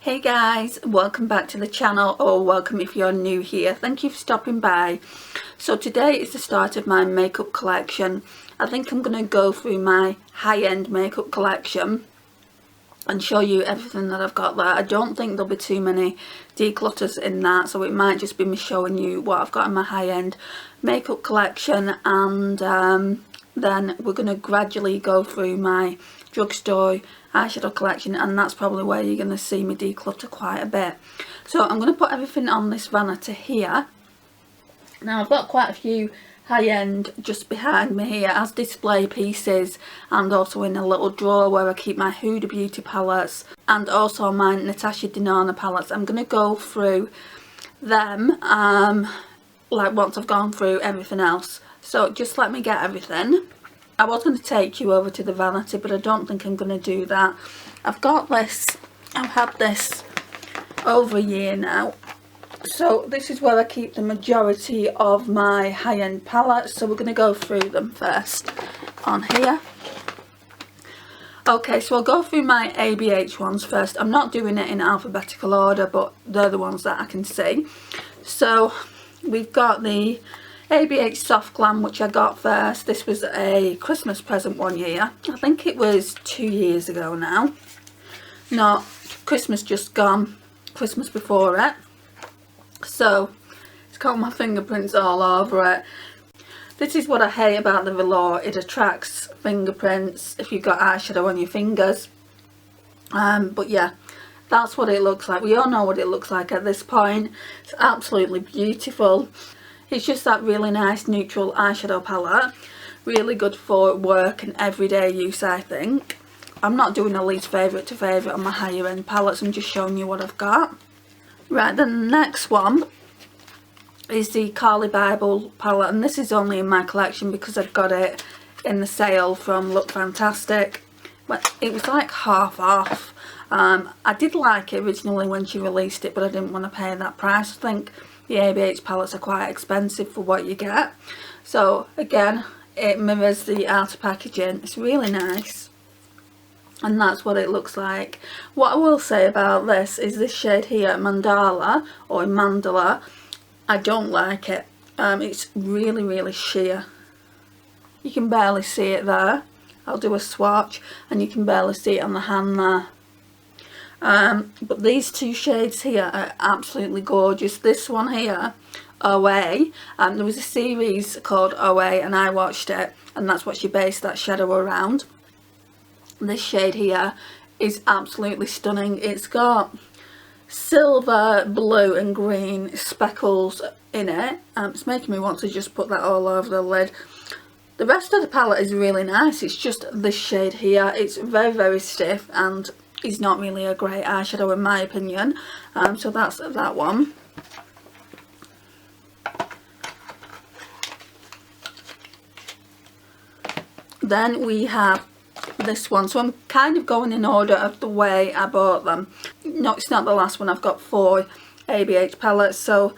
Hey guys, welcome back to the channel, or welcome if you're new here. Thank you for stopping by. So today is the start of my makeup collection. I think I'm going to go through my high-end makeup collection and show you everything that I've got there. I don't think there'll be too many declutters in that, so it might just be me showing you what I've got in my high-end makeup collection, and then we're going to gradually go through my drugstore eyeshadow collection, and that's probably where you're going to see me declutter quite a bit. So I'm going to put everything on this vanity here. Now I've got quite a few high-end just behind me here as display pieces, and also in a little drawer where I keep my Huda Beauty palettes and also my Natasha Denona palettes. I'm going to go through them like once I've gone through everything else. So just let me get everything. I was going to take you over to the vanity, but I don't think I'm going to do that. I've got this, I've had this over a year now. So this is where I keep the majority of my high-end palettes. So we're going to go through them first on here. Okay, so I'll go through my ABH ones first. I'm not doing it in alphabetical order, but they're the ones that I can see. So we've got the Abh Soft Glam, which I got first. This was a Christmas present one year. I think it was 2 years ago now. No, Christmas just gone. Christmas before it. So, it's got my fingerprints all over it. This is what I hate about the velour. It attracts fingerprints if you've got eyeshadow on your fingers. But yeah, that's what it looks like. We all know what it looks like at this point. It's absolutely beautiful. It's just that really nice neutral eyeshadow palette. Really good for work and everyday use, I think. I'm not doing a least favourite to favourite on my higher end palettes. I'm just showing you what I've got. Right, the next one is the Carli Bybel palette. And this is only in my collection because I've got it in the sale from Look Fantastic. But it was like half off. I did like it originally when she released it, but I didn't want to pay that price. I think the ABH palettes are quite expensive for what you get. So again, it mirrors the outer packaging. It's really nice. And that's what it looks like. What I will say about this is this shade here, Mandala, or Mandala, I don't like it. It's really, really sheer. You can barely see it there. I'll do a swatch and you can barely see it on the hand there. But these two shades here are absolutely gorgeous. This one here, OA, there was a series called OA and I watched it, and that's what she based that shadow around. This shade here is absolutely stunning. It's got silver, blue and green speckles in it. It's making me want to just put that all over the lid. The rest of the palette is really nice. It's just this shade here. It's very, very stiff and is not really a great eyeshadow in my opinion. So that's that one. Then we have this one. So I'm kind of going in order of the way I bought them. No, it's not the last one. I've got 4 ABH palettes. So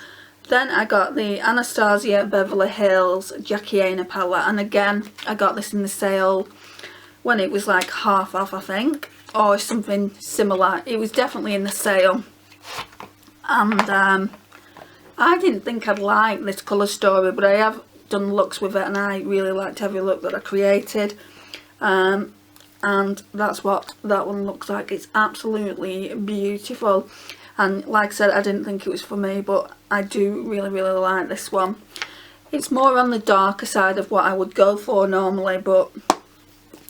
then I got the Anastasia Beverly Hills Jackie palette, and again I got this in the sale when it was like half off, I think, or something similar. It was definitely in the sale, and I didn't think I'd like this colour story, but I have done looks with it and I really liked every look that I created. And that's what that one looks like. It's absolutely beautiful, and like I said, I didn't think it was for me, but I do really, really like this one. It's more on the darker side of what I would go for normally, but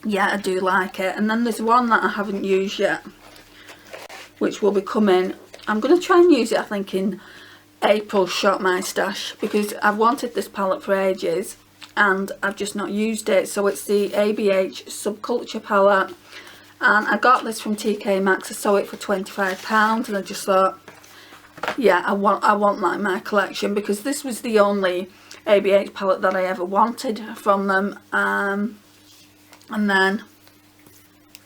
yeah, I do like it. And then there's one that I haven't used yet, which will be coming. I'm going to try and use it, I think, in April Shop My Stash, because I've wanted this palette for ages and I've just not used it. So it's the ABH Subculture palette, and I got this from TK Maxx. I saw it for £25 and I just thought, yeah, I want that in my collection, because this was the only ABH palette that I ever wanted from them. And then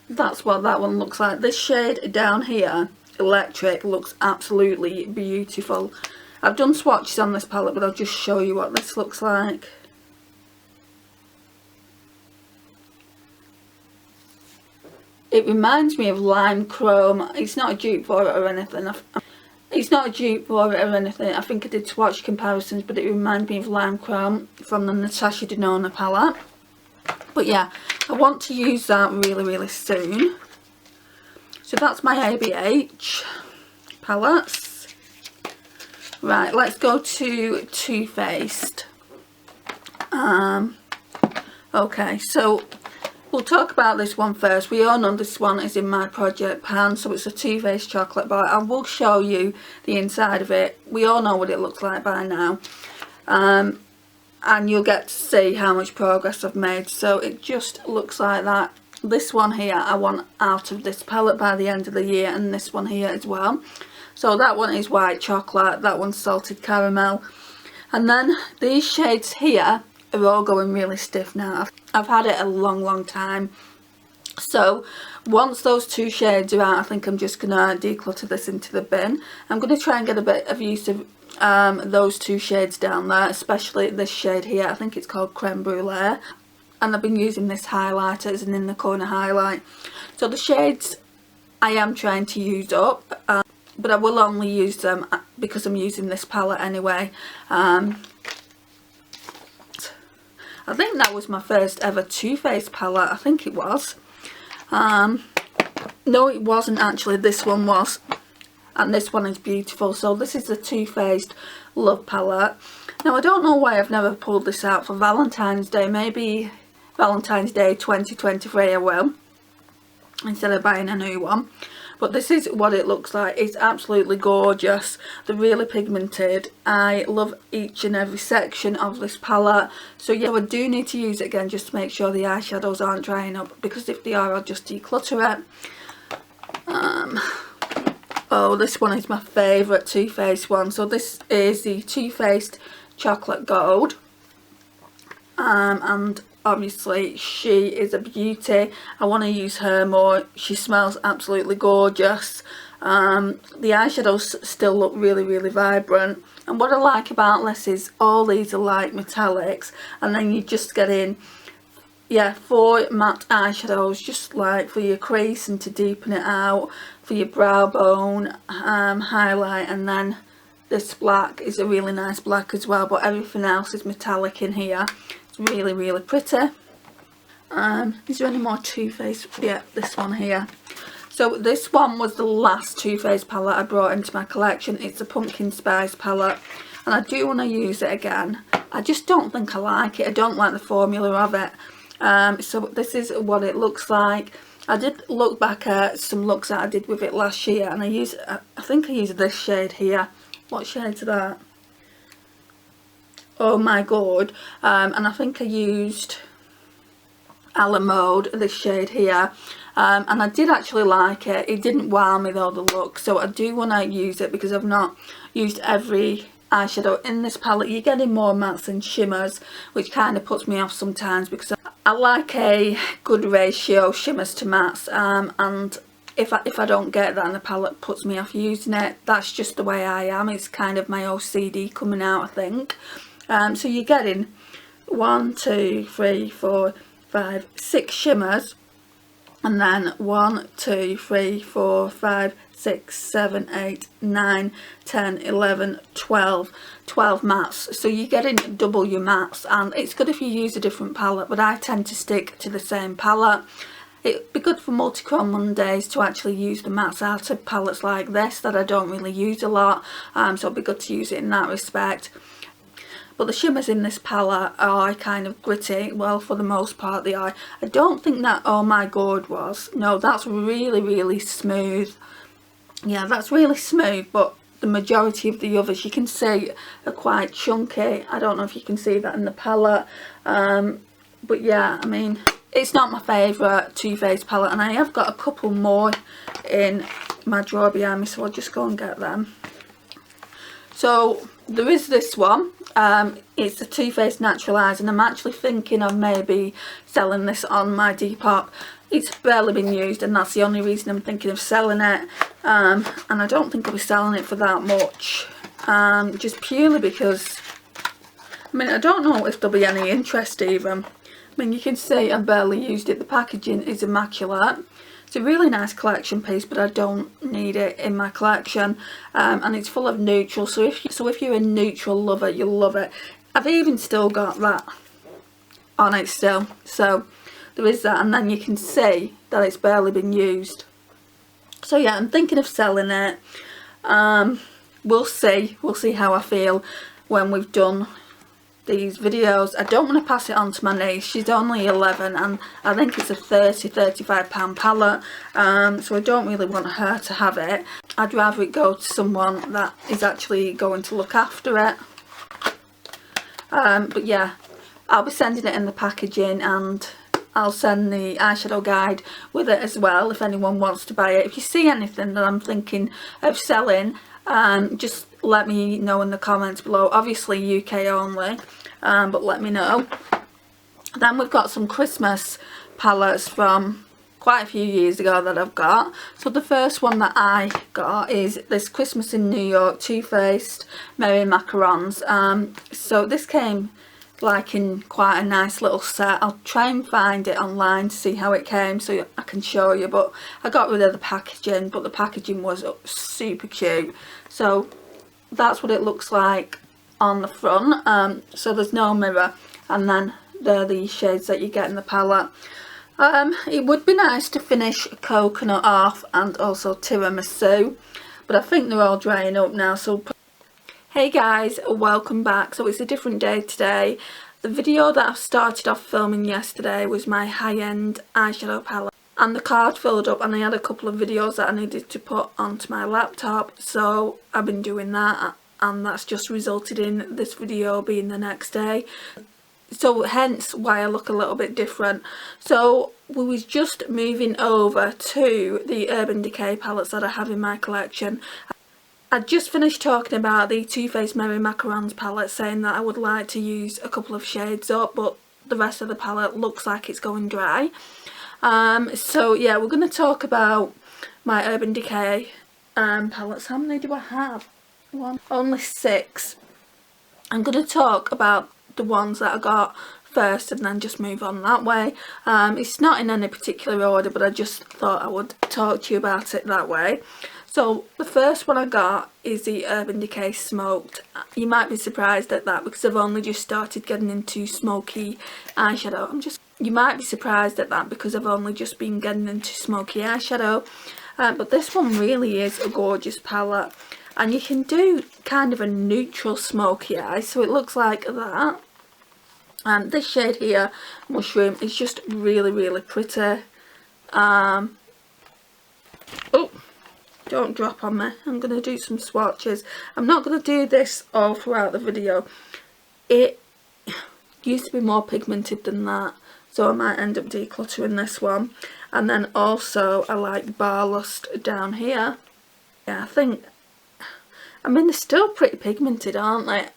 that's what that one looks like. This shade down here, Electric, looks absolutely beautiful. I've done swatches on this palette, but I'll just show you what this looks like. It reminds me of Lime Chrome. It's not a dupe for it or anything. It's not a dupe for it or anything. I think I did swatch comparisons, but it reminds me of Lime Chrome from the Natasha Denona palette. But yeah, I want to use that really soon. So that's my ABH palettes. Right, let's go to Too Faced. Okay, so we'll talk about this one first. We all know this one is in my project pan, so it's a Too Faced chocolate bar. I will show you the inside of it. We all know what it looks like by now. And you'll get to see how much progress I've made. So it just looks like that. This one here I want out of this palette by the end of the year, and this one here as well. So that one is white chocolate, that one's salted caramel, and then these shades here are all going really stiff now. I've had it a long time. So once those two shades are out, I think I'm just gonna declutter this into the bin. I'm gonna try and get a bit of use of those two shades down there, especially this shade here. I think it's called Creme Brulee, and I've been using this highlighter as an in the corner highlight. So the shades I am trying to use up, but I will only use them because I'm using this palette anyway. I think that was my first ever Too Faced palette. I think it was. No, it wasn't actually. This one was. And this one is beautiful. So this is the Too Faced Love palette. Now I don't know why I've never pulled this out for Valentine's Day. Maybe Valentine's Day 2023 I will, instead of buying a new one. But this is what it looks like. It's absolutely gorgeous. They're really pigmented. I love each and every section of this palette. So yeah, I do need to use it again just to make sure the eyeshadows aren't drying up, because if they are, I'll just declutter it. Oh, this one is my favourite Too Faced one. So this is the Too Faced Chocolate Gold. And obviously she is a beauty. I want to use her more. She smells absolutely gorgeous. The eyeshadows still look really vibrant. And what I like about this is all these are like metallics, and then you just get in, yeah, 4 matte eyeshadows just like for your crease and to deepen it out, for your brow bone highlight, and then this black is a really nice black as well, but everything else is metallic in here. It's really pretty. Is there any more Too Faced? Yeah, this one here. So this one was the last Too Faced palette I brought into my collection. It's a pumpkin spice palette, and I do want to use it again. I just don't think I like it. I don't like the formula of it. So this is what it looks like. I did look back at some looks that I did with it last year, and I think I used this shade here. What shade's that? Oh my god. And I think I used A La Mode, this shade here. And I did actually like it. It didn't wow me though, the look. So I do want to use it because I've not used every eyeshadow in this palette. You're getting more mattes and shimmers, which kind of puts me off sometimes, because I like a good ratio shimmers to mattes, and if I don't get that and the palette puts me off using it, that's just the way I am. It's kind of my OCD coming out, I think. So you're getting 1, 2, 3, 4, 5, 6 shimmers, and then 1, 2, 3, 4, 5, 6, 7, 8, 9, 10, 11, 12 mattes. So you're getting double your mattes, and it's good if you use a different palette, but I tend to stick to the same palette. It'd be good for multi-chrome Mondays to actually use the mattes out of palettes like this that I don't really use a lot, so it'd be good to use it in that respect. But the shimmers in this palette are kind of gritty. Well, for the most part they are. I don't think that Oh My God was. No, that's really smooth. Yeah, that's really smooth, but the majority of the others you can see are quite chunky. I don't know if you can see that in the palette. But yeah, I mean, it's not my favourite Too Faced palette, and I have got a couple more in my drawer behind me, so I'll just go and get them. So there is this one. It's the Too Faced Naturalize, and I'm actually thinking of maybe selling this on my Depop. It's barely been used, and that's the only reason I'm thinking of selling it. And I don't think I'll be selling it for that much, just purely because, I mean, I don't know if there'll be any interest even. I mean, you can see I've barely used it. The packaging is immaculate. It's a really nice collection piece, but I don't need it in my collection. And it's full of neutral, so if you're a neutral lover, you'll love it. I've even still got that on it still, so there is that, and then you can see that it's barely been used. So yeah, I'm thinking of selling it. We'll see how I feel when we've done these videos. I don't want to pass it on to my niece. She's only 11 and I think it's a £30–35 palette, so I don't really want her to have it. I'd rather it go to someone that is actually going to look after it. But yeah, I'll be sending it in the packaging, and I'll send the eyeshadow guide with it as well if anyone wants to buy it. If you see anything that I'm thinking of selling, just let me know in the comments below. Obviously UK only, but let me know. Then we've got some Christmas palettes from quite a few years ago that I've got. So the first one that I got is this Christmas in New York Too Faced Merry Macarons. So this came like in quite a nice little set. I'll try and find it online to see how it came so I can show you, but I got rid of the packaging, but the packaging was super cute. So that's what it looks like on the front. So there's no mirror, and then they're the shades that you get in the palette. It would be nice to finish Coconut off and also Tiramisu, but I think they're all drying up now. So hey guys, welcome back. So it's a different day today. The video that I started off filming yesterday was my high-end eyeshadow palette, and the card filled up and I had a couple of videos that I needed to put onto my laptop, so I've been doing that, and that's just resulted in this video being the next day. So hence why I look a little bit different. So we was just moving over to the Urban Decay palettes that I have in my collection. I just finished talking about the Too Faced Merry Macarons palette, saying that I would like to use a couple of shades up, but the rest of the palette looks like it's going dry. So yeah, we're going to talk about my Urban Decay palettes. How many do I have? Only 6. I'm going to talk about the ones that I got first and then just move on that way. It's not in any particular order, but I just thought I would talk to you about it that way. So the first one I got is the Urban Decay Smoked. You might be surprised at that because I've only just started getting into smoky eyeshadow. You might be surprised at that because I've only just been getting into smoky eyeshadow. But this one really is a gorgeous palette, and you can do kind of a neutral smoky eye, so it looks like that. And this shade here, Mushroom, is just really pretty. Oh, don't drop on me. I'm going to do some swatches. I'm not going to do this all throughout the video. It used to be more pigmented than that, so I might end up decluttering this one. And then also I like Barlust down here. Yeah, I mean, they're still pretty pigmented, aren't they?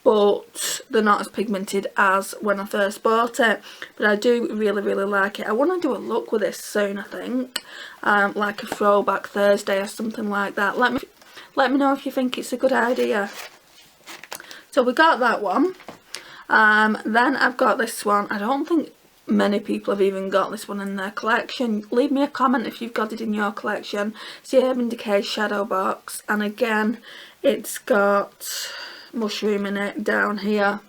But they're not as pigmented as when I first bought it. But I do really like it. I want to do a look with this soon, I think. Like a throwback Thursday or something like that. Let me know if you think it's a good idea. So we got that one. Then I've got this one. I don't think many people have even got this one in their collection. Leave me a comment if you've got it in your collection. It's the Urban Decay Shadow Box, and again it's got Mushroom in it down here.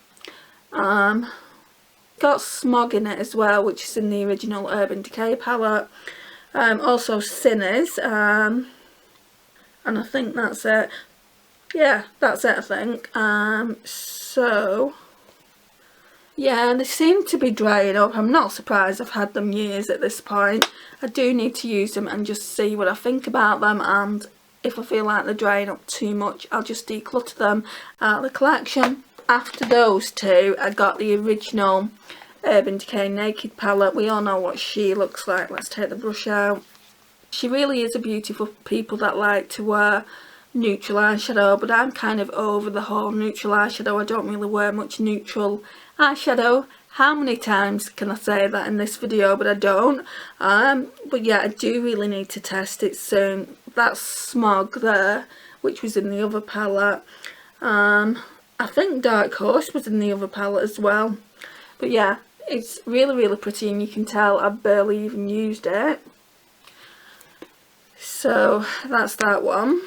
Got Smog in it as well, which is in the original Urban Decay palette. Also Sinners, and I think that's it. Yeah, that's it, I think. So yeah, they seem to be drying up. I'm not surprised, I've had them years at this point. I do need to use them and just see what I think about them, and if I feel like they're drying up too much, I'll just declutter them out of the collection. After those two, I got the original Urban Decay Naked palette. We all know what she looks like. Let's take the brush out. She really is a beauty for people that like to wear neutral eyeshadow, but I'm kind of over the whole neutral eyeshadow. I don't really wear much neutral eyeshadow. How many times can I say that in this video? But I don't. But yeah, I do really need to test it soon. That's Smog there, which was in the other palette. I think Dark Horse was in the other palette as well. But yeah, it's really pretty, and you can tell I've barely even used it. So that's that one.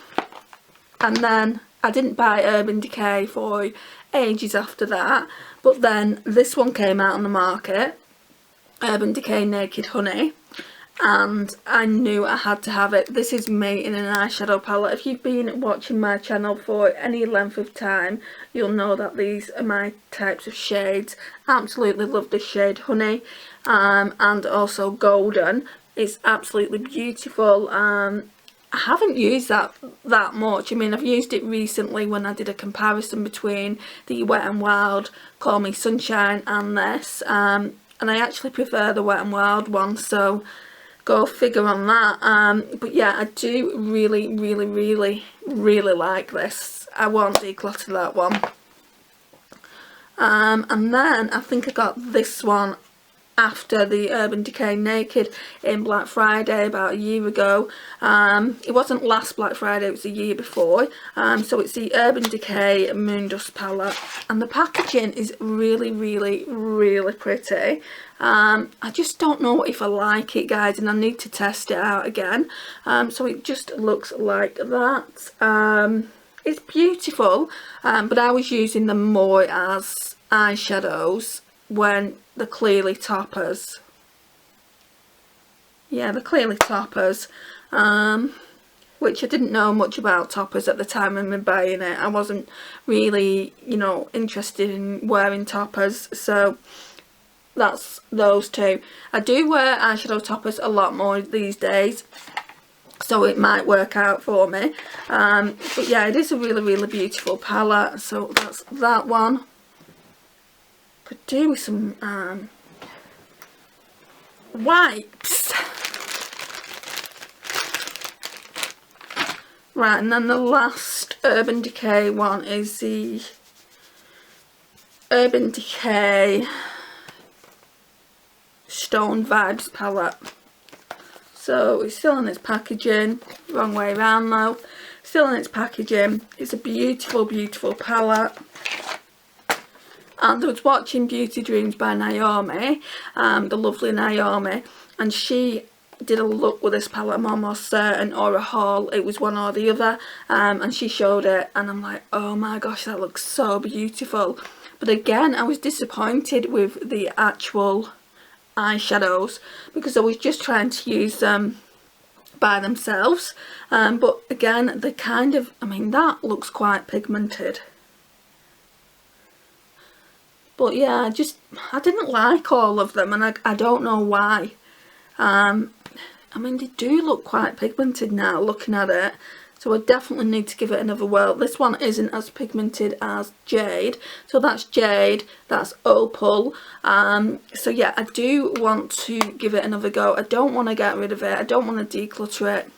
And then I didn't buy Urban Decay for ages after that, but then this one came out on the market, Urban Decay Naked Honey, and I knew I had to have it. This is me in an eyeshadow palette. If you've been watching my channel for any length of time, you'll know that these are my types of shades. Absolutely love the shade Honey, and also Golden. It's absolutely beautiful. I haven't used that much. I mean, I've used it recently when I did a comparison between the Wet n Wild Call Me Sunshine and this, and I actually prefer the Wet n Wild one, so go figure on that. But yeah, I do really like this. I won't declutter that one. And then I think I got this one after the Urban Decay Naked in Black Friday about a year ago. It wasn't last Black Friday, it was the year before. So it's the Urban Decay Moondust palette, and the packaging is really pretty. I just don't know if I like it, guys, and I need to test it out again. So it just looks like that. It's beautiful, but I was using them more as eyeshadows when they're clearly toppers. Yeah, they're clearly toppers, which I didn't know much about toppers at the time of me buying it. I wasn't really, you know, interested in wearing toppers, so that's those two. I do wear eyeshadow toppers a lot more these days, so it might work out for me. But yeah, it is a really beautiful palette, so that's that one. Could do with some wipes. Right, and then the last Urban Decay one is the Urban Decay Stone Vibes palette. So it's still in its packaging, wrong way around though. Still in its packaging. It's a beautiful palette. And I was watching Beauty Dreams by Naomi, the lovely Naomi, and she did a look with this palette, I'm almost certain, or a haul, it was one or the other, and she showed it, and I'm like, oh my gosh, that looks so beautiful. But again, I was disappointed with the actual eyeshadows, because I was just trying to use them by themselves, but again, they kind of, I mean, that looks quite pigmented. But yeah, I didn't like all of them, and I don't know why. I mean, they do look quite pigmented now, looking at it. So I definitely need to give it another whirl. This one isn't as pigmented as Jade. So that's Jade, that's Opal. So yeah, I do want to give it another go. I don't want to get rid of it. I don't want to declutter it,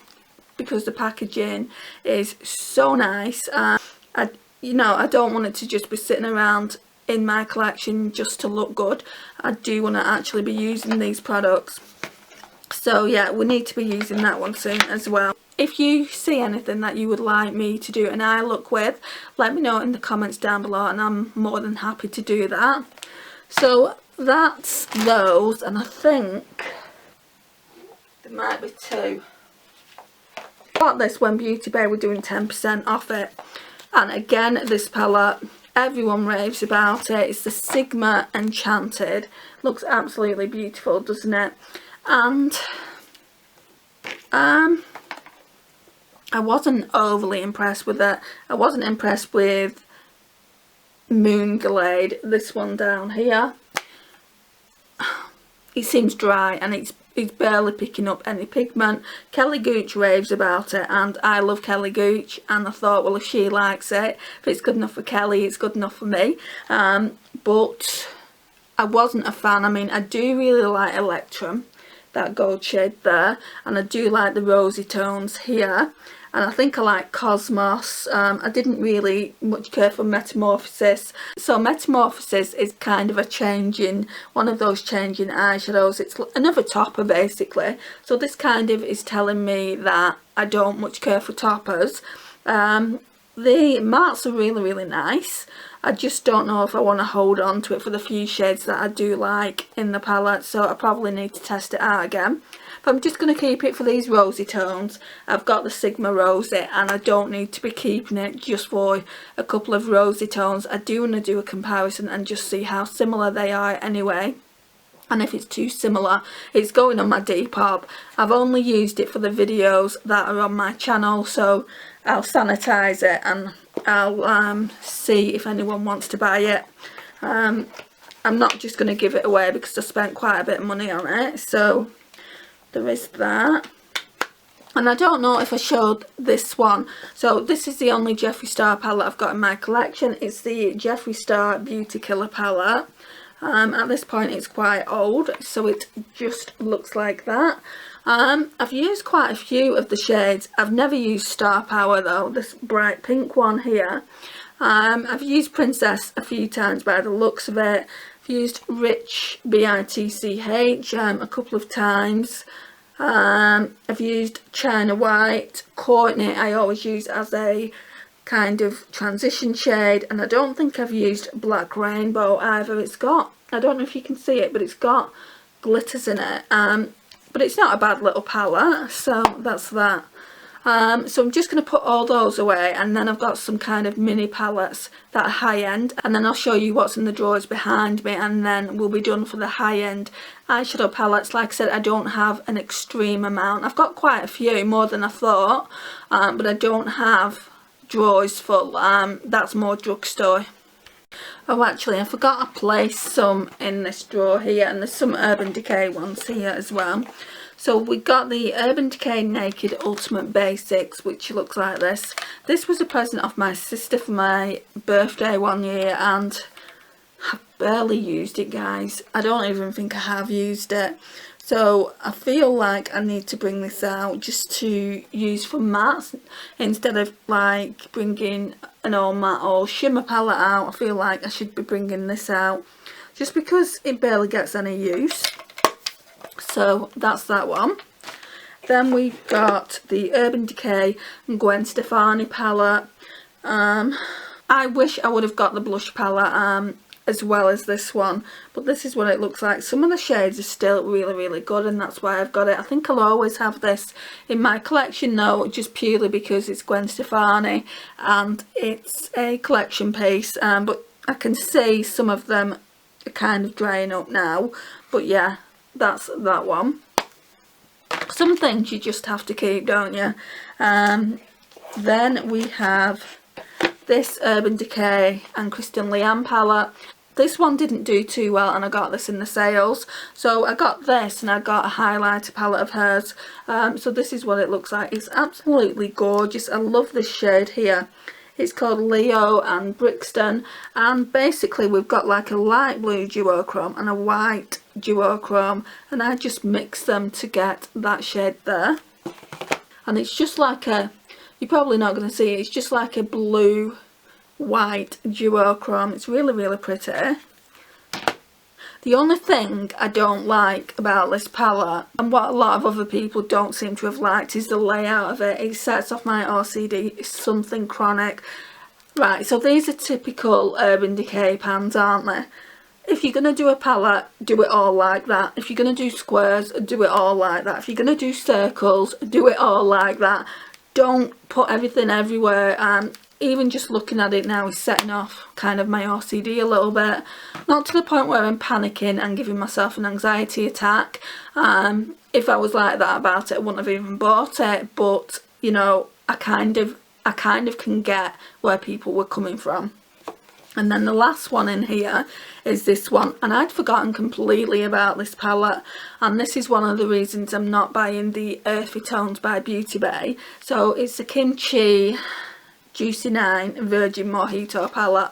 because the packaging is so nice. You know, I don't want it to just be sitting around in my collection just to look good. I do want to actually be using these products. So yeah, we need to be using that one soon as well. If you see anything that you would like me to do an eye look with, let me know in the comments down below, and I'm more than happy to do that. So that's those, and I think there might be two. I got this when Beauty Bay were doing 10% off it, and again, this palette, everyone raves about it. It's the Sigma Enchanted. Looks absolutely beautiful, doesn't it? And I wasn't overly impressed with it. I wasn't impressed with Moon Glade, this one down here. It seems dry, and it's barely picking up any pigment. Kelly Gooch raves about it, and I love Kelly Gooch, and I thought, well, if she likes it, if it's good enough for Kelly, it's good enough for me. But I wasn't a fan. I mean, I do really like Electrum, that gold shade there, and I do like the rosy tones here, and I think I like Cosmos. I didn't really much care for Metamorphosis. So Metamorphosis is kind of a changing, one of those changing eyeshadows. It's another topper basically. So this kind of is telling me that I don't much care for toppers. The mattes are really nice. I just don't know if I want to hold on to it for the few shades that I do like in the palette, so I probably need to test it out again. If I'm just going to keep it for these rosy tones. I've got the Sigma Rosy and I don't need to be keeping it just for a couple of rosy tones. I do want to do a comparison and just see how similar they are anyway. And if it's too similar, it's going on my Depop. I've only used it for the videos that are on my channel, so I'll sanitize it and I'll see if anyone wants to buy it. I'm not just going to give it away because I spent quite a bit of money on it, so there is that. And I don't know if I showed this one. So this is the only Jeffree Star palette I've got in my collection. It's the Jeffree Star Beauty Killer palette. At this point it's quite old, so it just looks like that. I've used quite a few of the shades. I've never used Star Power though, this bright pink one here. I've used Princess a few times by the looks of it. I've used Rich, B-I-T-C-H, a couple of times. I've used China White. Courtney I always use as a kind of transition shade, and I don't think I've used Black Rainbow either. It's got, I don't know if you can see it, but it's got glitters in it, but it's not a bad little palette, so that's that. So I'm just going to put all those away, and then I've got some kind of mini palettes that are high end, and then I'll show you what's in the drawers behind me, and then we'll be done for the high end eyeshadow palettes. Like I said, I don't have an extreme amount. I've got quite a few, more than I thought, but I don't have drawers full. That's more drugstore. Oh, actually I forgot I placed some in this drawer here, and there's some Urban Decay ones here as well. So we got the Urban Decay Naked Ultimate Basics, which looks like this. This was a present off my sister for my birthday one year, and I've barely used it, guys. I don't even think I have used it. So I feel like I need to bring this out just to use for mattes instead of like bringing an all matte or shimmer palette out. I feel like I should be bringing this out just because it barely gets any use. So that's that one. Then we've got the Urban Decay and Gwen Stefani palette. I wish I would have got the blush palette as well as this one, but this is what it looks like. Some of the shades are still really good, and that's why I've got it. I think I'll always have this in my collection though, just purely because it's Gwen Stefani and it's a collection piece, but I can see some of them are kind of drying up now. But yeah, that's that one. Some things you just have to keep, don't you? Then we have this Urban Decay and Kristen Leanne palette. This one didn't do too well, and I got this in the sales. So I got this and I got a highlighter palette of hers. So this is what it looks like. It's absolutely gorgeous. I love this shade here. It's called Leo and Brixton, and basically we've got like a light blue duochrome and a white duochrome, and I just mix them to get that shade there. And it's just like a, you're probably not going to see it, it's just like a blue white duochrome. It's really pretty. The only thing I don't like about this palette, and what a lot of other people don't seem to have liked, is the layout of it. It sets off my OCD. It's something chronic. Right, so these are typical Urban Decay pans, aren't they? If you're going to do a palette, do it all like that. If you're going to do squares, do it all like that. If you're going to do circles, do it all like that. Don't put everything everywhere. Even just looking at it now is setting off kind of my OCD a little bit. Not to the point where I'm panicking and giving myself an anxiety attack. If I was like that about it, I wouldn't have even bought it. But, you know, I kind of can get where people were coming from. And then the last one in here is this one, and I'd forgotten completely about this palette, and this is one of the reasons I'm not buying the Earthy Tones by Beauty Bay. So it's the Kimchi Juicy 9 Virgin Mojito palette,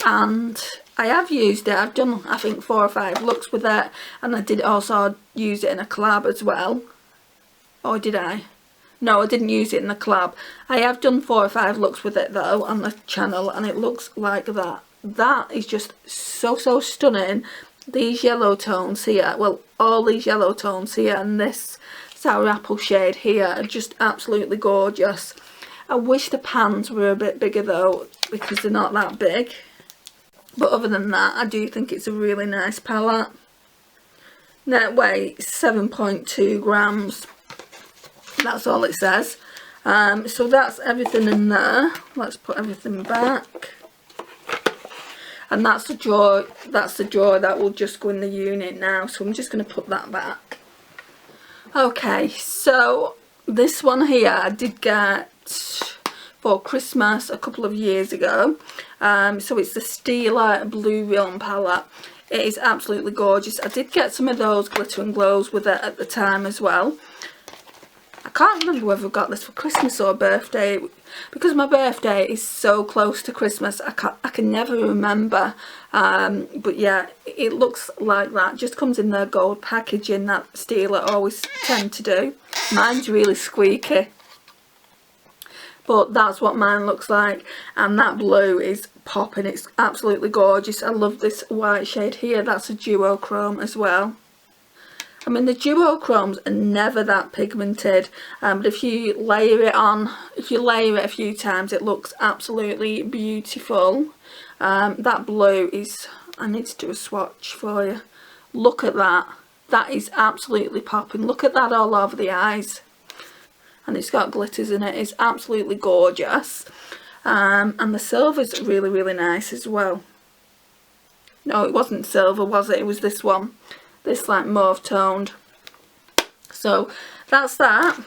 and I have used it. I've done I think 4 or 5 looks with it, and I did also use it in a collab as well. Or did I? No, I didn't use it in the collab. I have done 4 or 5 looks with it though on the channel, and it looks like that. That is just so stunning. These yellow tones here, well, all these yellow tones here and this sour apple shade here are just absolutely gorgeous. I wish the pans were a bit bigger though, because they're not that big. But other than that, I do think it's a really nice palette. Net weight 7.2 grams. That's all it says. So that's everything in there. Let's put everything back. And that's the drawer. That's the drawer that will just go in the unit now. So I'm just going to put that back. Okay, so this one here I did get for Christmas a couple of years ago. So it's the Stila Blue Realm palette. It is absolutely gorgeous. I did get some of those glitter and glows with it at the time as well. I can't remember whether I got this for Christmas or birthday, because my birthday is so close to Christmas. I can never remember. But yeah, it looks like that. Just comes in their gold packaging that Stila always tend to do. Mine's really squeaky, but that's what mine looks like. And that blue is popping. It's absolutely gorgeous. I love this white shade here. That's a duochrome as well. I mean, the duochromes are never that pigmented, but if you layer it on, if you layer it a few times, it looks absolutely beautiful. That blue is, I need to do a swatch for you. Look at that. That is absolutely popping. Look at that all over the eyes. And it's got glitters in it. It's absolutely gorgeous. And the silver's really, really nice as well. No, it wasn't silver, was it? It was this one. This like mauve toned. So that's that.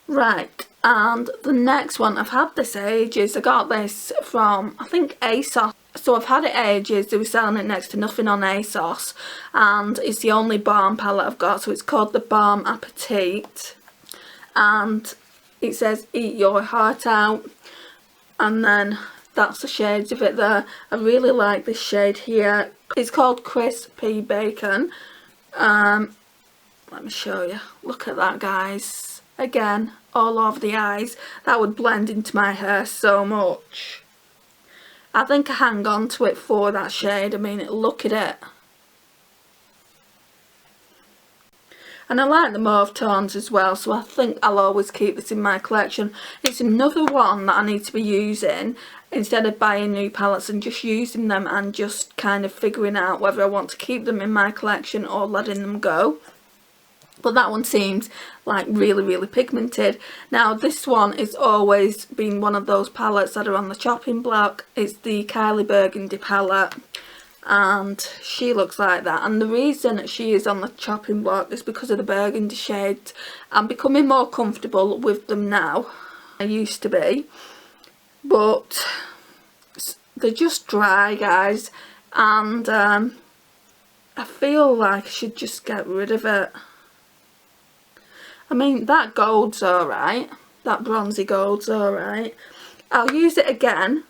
Right, and the next one, I've had this ages. I got this from, I think, ASOS. So I've had it ages. They were selling it next to nothing on ASOS, and it's the only balm palette I've got. So it's called the Balm Appetit, and it says eat your heart out, and then that's the shades of it there. I really like this shade here. It's called Crispy Bacon. Let me show you. Look at that, guys. Again, all over the eyes. That would blend into my hair so much. I think I hang on to it for that shade. I mean, look at it. And I like the mauve tones as well, so I think I'll always keep this in my collection. It's another one that I need to be using instead of buying new palettes, and just using them and just kind of figuring out whether I want to keep them in my collection or letting them go. But that one seems like really, really pigmented. Now this one is always been one of those palettes that are on the chopping block. It's the Kylie Burgundy palette. And she looks like that, and the reason she is on the chopping block is because of the burgundy shades. I'm becoming more comfortable with them now. I used to be, but they're just dry, guys, and I feel like I should just get rid of it. I mean, that gold's alright, that bronzy gold's alright. I'll use it again,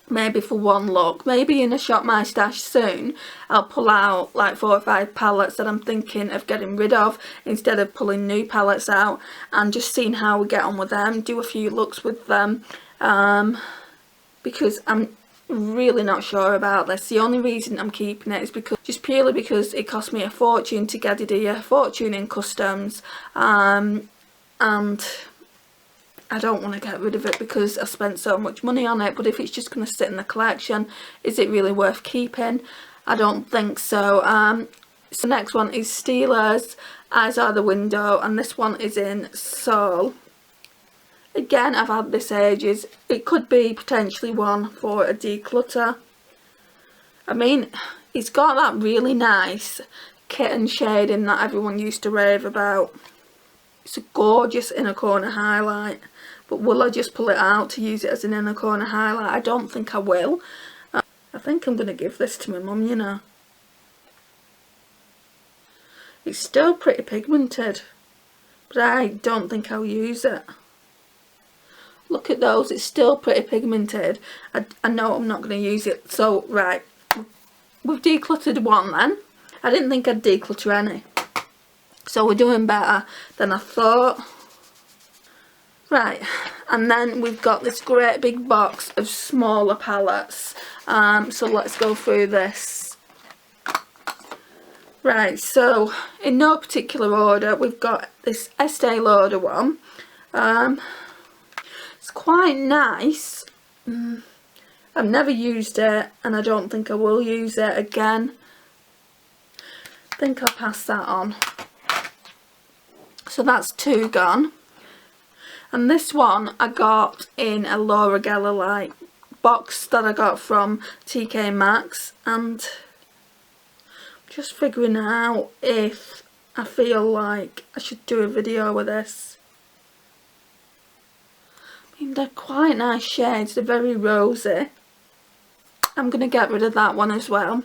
maybe for one look. Maybe in a Shop My Stash soon I'll pull out like 4 or 5 palettes that I'm thinking of getting rid of, instead of pulling new palettes out, and just seeing how we get on with them, do a few looks with them, because I'm really not sure about this. The only reason I'm keeping it is because, just purely because it cost me a fortune to get it here, a fortune in customs, and I don't want to get rid of it because I spent so much money on it. But if it's just going to sit in the collection, is it really worth keeping? I don't think so. So the next one is Stila's Eyes Are the Window, and this one is in Soul. Again, I've had this ages. It could be potentially one for a declutter. I mean, it's got that really nice kitten shading that everyone used to rave about. It's a gorgeous inner corner highlight, but will I just pull it out to use it as an inner corner highlight? I don't think I will. I think I'm going to give this to my mum, you know. It's still pretty pigmented, but I don't think I'll use it. Look at those, it's still pretty pigmented. I know I'm not going to use it. So, right, we've decluttered one then. I didn't think I'd declutter any. So we're doing better than I thought. Right, and then we've got this great big box of smaller palettes. So let's go through this. Right, so in no particular order, we've got this Estee Lauder one. It's quite nice. I've never used it, and I don't think I will use it again. think I'll pass that on. So that's 2 gone. And this one I got in a Laura Geller like box that I got from TK Maxx, and I'm just figuring out if I feel like I should do a video with this. I mean, they're quite nice shades, they're very rosy. I'm going to get rid of that one as well.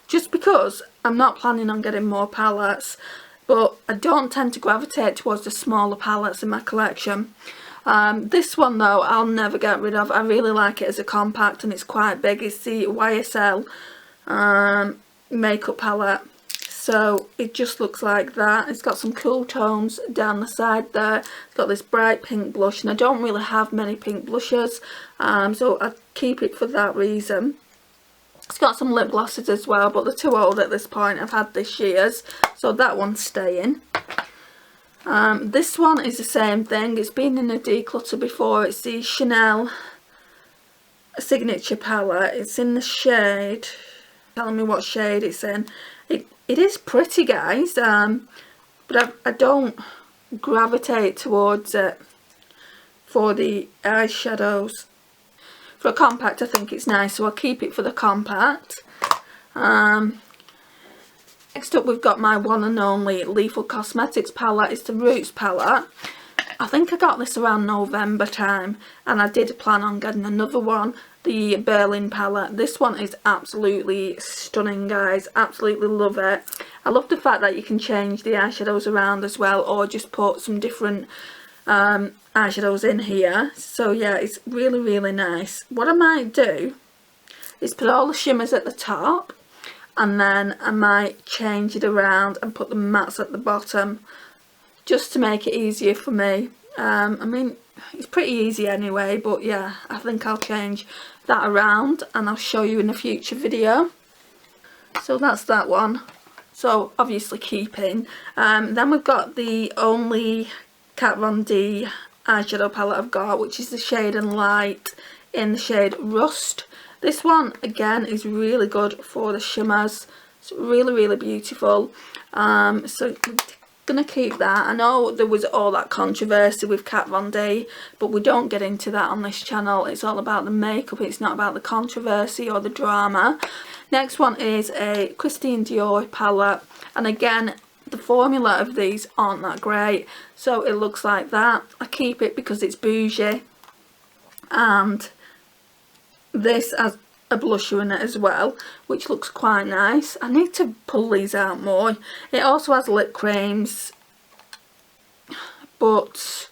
Just because I'm not planning on getting more palettes, but I don't tend to gravitate towards the smaller palettes in my collection. This one though, I'll never get rid of. I really like it as a compact, and it's quite big. It's the YSL makeup palette. So it just looks like that. It's got some cool tones down the side there. It's got this bright pink blush, and I don't really have many pink blushes, so I keep it for that reason. It's got some lip glosses as well, but they're too old at this point. I've had this year's, so that one's staying. This one is the same thing. It's been in a declutter before. It's the Chanel Signature palette. It's in the shade, telling me what shade it's in. It is pretty, guys, but I don't gravitate towards it for the eyeshadows. For a compact, I think it's nice, so I'll keep it for the compact. Next up, we've got my one and only Lethal Cosmetics palette. It's the Roots palette. I think I got this around November time, and I did plan on getting another one, the Berlin palette. This one is absolutely stunning, guys. Absolutely love it. I love the fact that you can change the eyeshadows around as well, or just put some different eyeshadows in here. So yeah, it's really, really nice. What I might do is put all the shimmers at the top, and then I might change it around and put the mattes at the bottom, just to make it easier for me. I mean, it's pretty easy anyway, but yeah, I think I'll change that around, and I'll show you in a future video. So that's that one. So obviously keeping. Then we've got the only Kat Von D eyeshadow palette I've got, which is the Shade and Light in the shade Rust. This one again is really good for the shimmers. It's really, really beautiful. So we're gonna keep that. I know there was all that controversy with Kat Von D, but we don't get into that on this channel. It's all about the makeup, it's not about the controversy or the drama. Next one is a Christian Dior palette, and again, the formula of these aren't that great, so it looks like that. I keep it because it's bougie, and this has a blusher in it as well, which looks quite nice. I need to pull these out more. It also has lip creams, but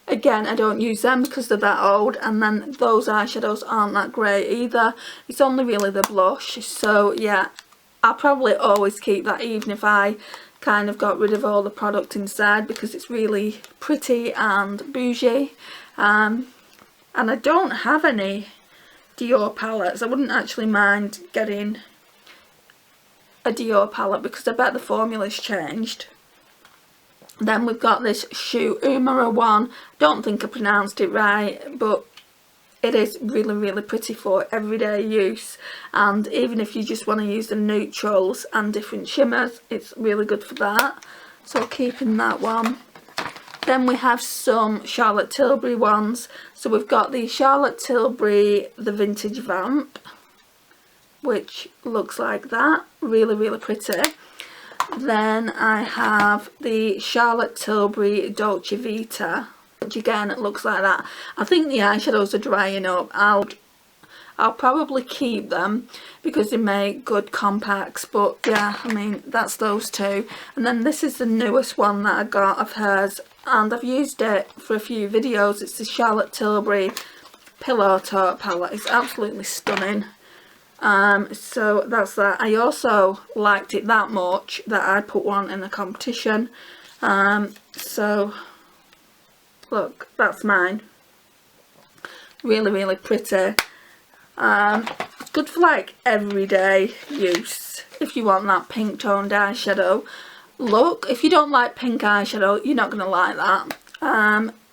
again, I don't use them because they're that old, and then those eyeshadows aren't that great either. It's only really the blush, so yeah, I'll probably always keep that even if I kind of got rid of all the product inside, because it's really pretty and bougie. And I don't have any Dior palettes. I wouldn't actually mind getting a Dior palette because I bet the formula's changed. Then we've got this Shu Umaru one. Don't think I pronounced it right, but it is really, really pretty for everyday use, and even if you just want to use the neutrals and different shimmers, it's really good for that. So keeping that one. Then we have some Charlotte Tilbury ones. So we've got the Charlotte Tilbury the Vintage Vamp, which looks like that, really, really pretty. Then I have the Charlotte Tilbury Dolce Vita, which again, it looks like that. I think the eyeshadows are drying up. I'll probably keep them because they make good compacts, but yeah, I mean, that's those two. And then this is the newest one that I got of hers, and I've used it for a few videos. It's the Charlotte Tilbury Pillow Talk palette. It's absolutely stunning. So that's that. I also liked it that much that I put one in the competition. So look, that's mine. Really, really pretty. It's good for like everyday use if you want that pink toned eyeshadow look. If you don't like pink eyeshadow, you're not going to like that.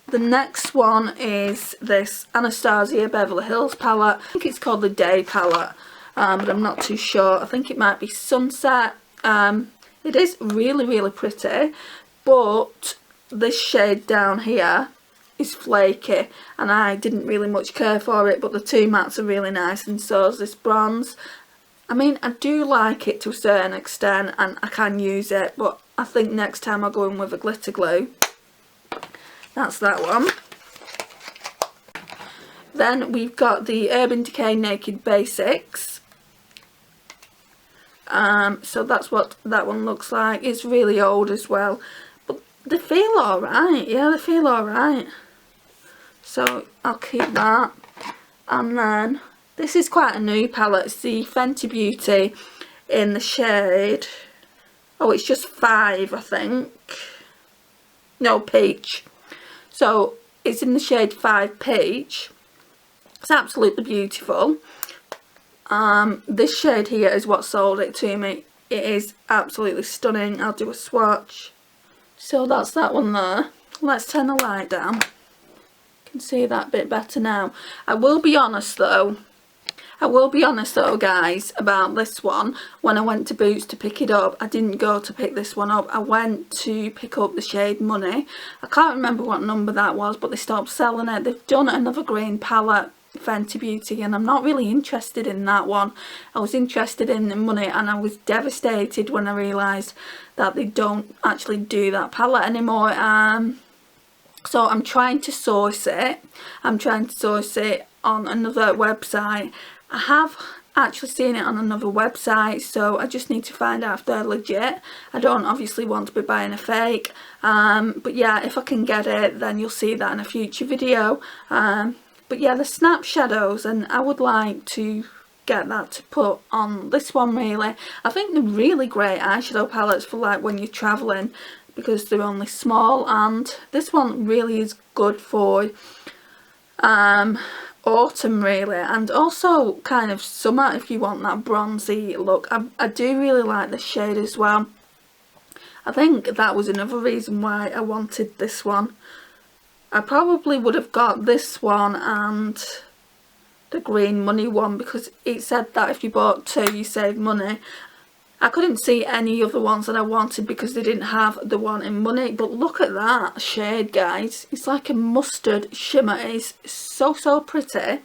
The next one is this Anastasia Beverly Hills palette. I think it's called the Day palette, but I'm not too sure. I think it might be Sunset. It is really, really pretty, but this shade down here is flaky, and I didn't really much care for it, but the two mattes are really nice, and so is this bronze. I mean, I do like it to a certain extent, and I can use it, but I think next time I'll go in with a glitter glue. That's that one. Then we've got the Urban Decay Naked Basics. So that's what that one looks like. It's really old as well, but they feel alright. Yeah, they feel alright. So I'll keep that. And then this is quite a new palette. It's the Fenty Beauty in the shade, oh, it's just 5, I think. No, peach. So it's in the shade 5 peach. It's absolutely beautiful. This shade here is what sold it to me. It is absolutely stunning. I'll do a swatch. So that's that one there. Let's turn the light down. You can see that bit better now. I will be honest though, guys, about this one. When I went to Boots to pick it up, I didn't go to pick this one up. I went to pick up the shade Money. I can't remember what number that was, but they stopped selling it. They've done another green palette, Fenty Beauty, and I'm not really interested in that one. I was interested in the Money, and I was devastated when I realised that they don't actually do that palette anymore. So I'm trying to source it. I'm trying to source it on another website. I have actually seen it on another website, so I just need to find out if they're legit. I don't obviously want to be buying a fake, but yeah, if I can get it, then you'll see that in a future video. But yeah, the Snap Shadows, and I would like to get that to put on this one really. I think they're really great eyeshadow palettes for like when you're travelling, because they're only small, and this one really is good for autumn really, and also kind of summer if you want that bronzy look. I do really like this shade as well. I think that was another reason why I wanted this one. I probably would have got this one and the green Money one, because it said that if you bought 2 you save money. I couldn't see any other ones that I wanted because they didn't have the one in Money, but look at that shade, guys. It's like a mustard shimmer. It's so pretty.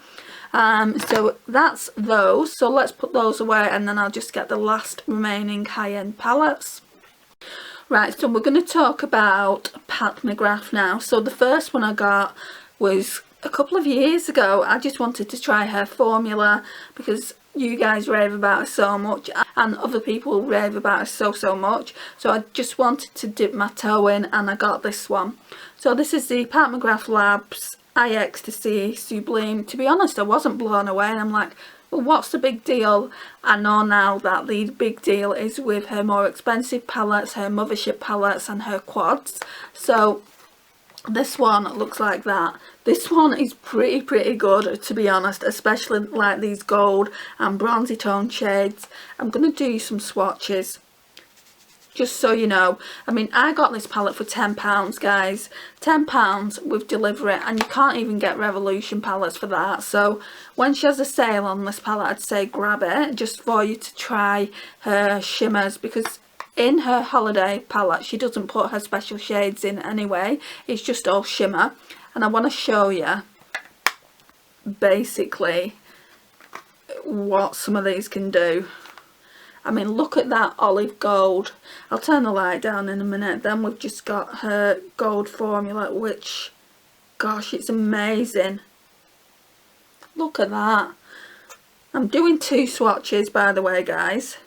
So that's those. So let's put those away, and then I'll just get the last remaining high-end palettes. Right, so we're going to talk about Patmograph now. So the first one I got was a couple of years ago. I just wanted to try her formula because you guys rave about her so much, and other people rave about her so much. So I just wanted to dip my toe in, and I got this one. So this is the Patmograph Labs Eye Ecstasy Sublime. To be honest, I wasn't blown away, and I'm like, well, what's the big deal? I know now that the big deal is with her more expensive palettes, her Mothership palettes and her quads. So this one looks like that. This one is pretty good, to be honest, especially like these gold and bronzy tone shades. I'm going to do some swatches, just so you know. I mean, I got this palette for £10, guys. £10 with delivery, and you can't even get Revolution palettes for that. So when she has a sale on this palette, I'd say grab it just for you to try her shimmers, because in her holiday palette she doesn't put her special shades in anyway. It's just all shimmer, and I want to show you basically what some of these can do. I mean, look at that olive gold. I'll turn the light down in a minute. Then we've just got her gold formula, which, gosh, it's amazing. Look at that. I'm doing 2 swatches, by the way, guys.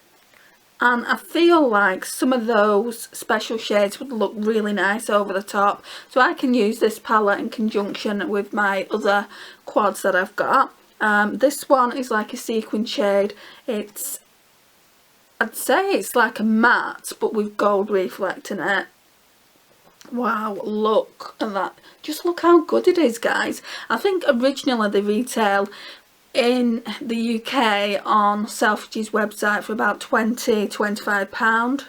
And I feel like some of those special shades would look really nice over the top. So I can use this palette in conjunction with my other quads that I've got. This one is like a sequin shade. I'd say it's like a matte, but with gold reflect in it. Wow, look at that. Just look how good it is, guys. I think originally they retail in the UK on Selfridges website for about £20–25.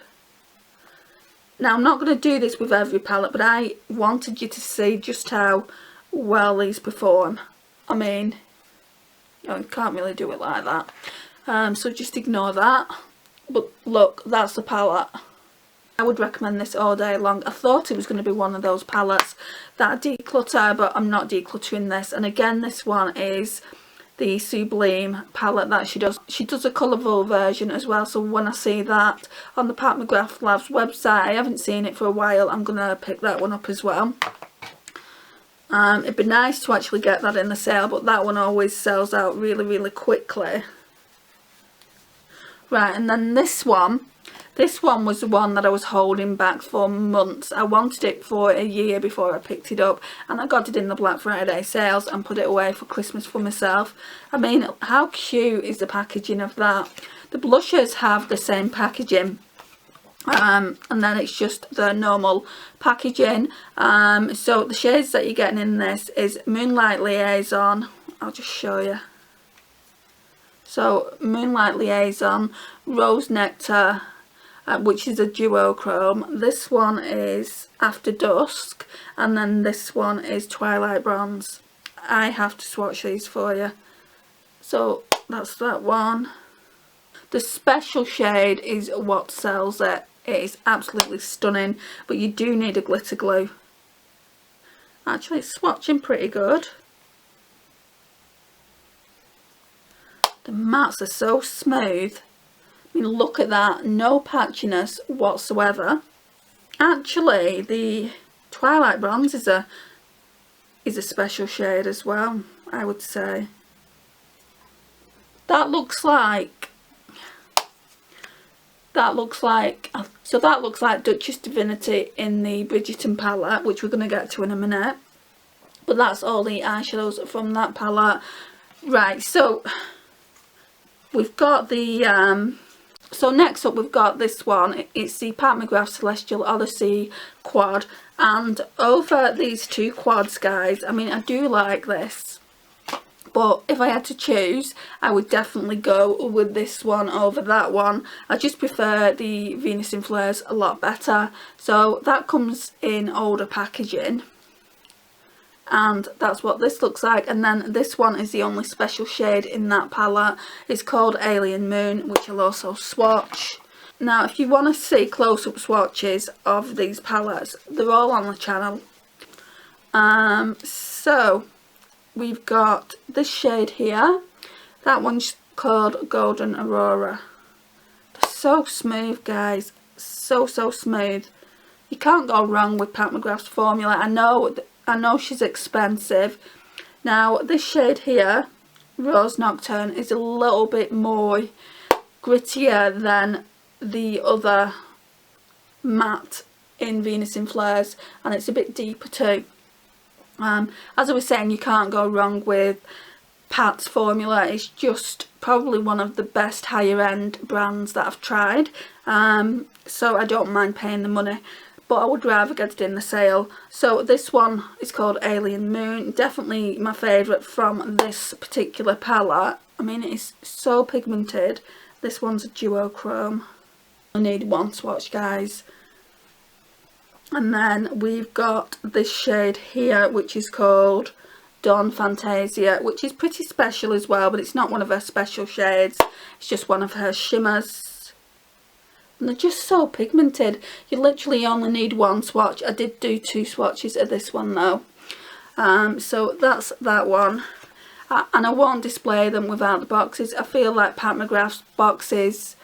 Now I'm not going to do this with every palette, but I wanted you to see just how well these perform. I mean, you can't really do it like that, so just ignore that. But look, that's the palette. I would recommend this all day long. I thought it was going to be one of those palettes that I declutter, but I'm not decluttering this. And again, this one is the Sublime palette that she does. She does a colourful version as well, so when I see that on the Patmograph Labs website, I haven't seen it for a while, I'm going to pick that one up as well. It'd be nice to actually get that in the sale, but that one always sells out really, really quickly. Right, and then this one was the one that I was holding back for months. I wanted it for a year before I picked it up, and I got it in the Black Friday sales and put it away for Christmas for myself. I mean, how cute is the packaging of that? The blushers have the same packaging, and then it's just the normal packaging. So the shades that you're getting in this is Moonlight Liaison. I'll just show you. So Moonlight Liaison, Rose Nectar, which is a duochrome. This one is After Dusk, and then this one is Twilight Bronze. I have to swatch these for you. So that's that one. The special shade is what sells it. It is absolutely stunning, but you do need a glitter glue. Actually, it's swatching pretty good. The mattes are so smooth. I mean, look at that, no patchiness whatsoever. Actually, the Twilight Bronze is a special shade as well, I would say. That looks like Duchess Divinity in the Bridgerton palette, which we're going to get to in a minute. But that's all the eyeshadows from that palette. Right, so we've got the so next up we've got this one. It's the Patmograph Celestial Odyssey quad, and over these two quads, guys, I mean, I do like this, but if I had to choose, I would definitely go with this one over that one. I just prefer the Venus in Flares a lot better. So that comes in older packaging, and that's what this looks like. And then this one is the only special shade in that palette. It's called Alien Moon, which I'll also swatch. Now, if you want to see close-up swatches of these palettes, they're all on the channel. So we've got this shade here. That one's called Golden Aurora. They're so smooth, guys. So smooth. You can't go wrong with Patmograph's formula. I know she's expensive. Now, this shade here, Rose Nocturne, is a little bit more grittier than the other matte in Venus in Flares, and it's a bit deeper too. As I was saying, you can't go wrong with Pat's formula. It's just probably one of the best higher end brands that I've tried, so I don't mind paying the money, but I would rather get it in the sale. So this one is called Alien Moon, definitely my favourite from this particular palette. I mean, it's so pigmented. This one's a duochrome. I need one swatch, guys. And then we've got this shade here, which is called Dawn Fantasia, which is pretty special as well, but it's not one of her special shades. It's just one of her shimmers. And they're just so pigmented. You literally only need one swatch. I did do 2 swatches of this one though. So that's that one. And I won't display them without the boxes. I feel like Patmograph's boxes,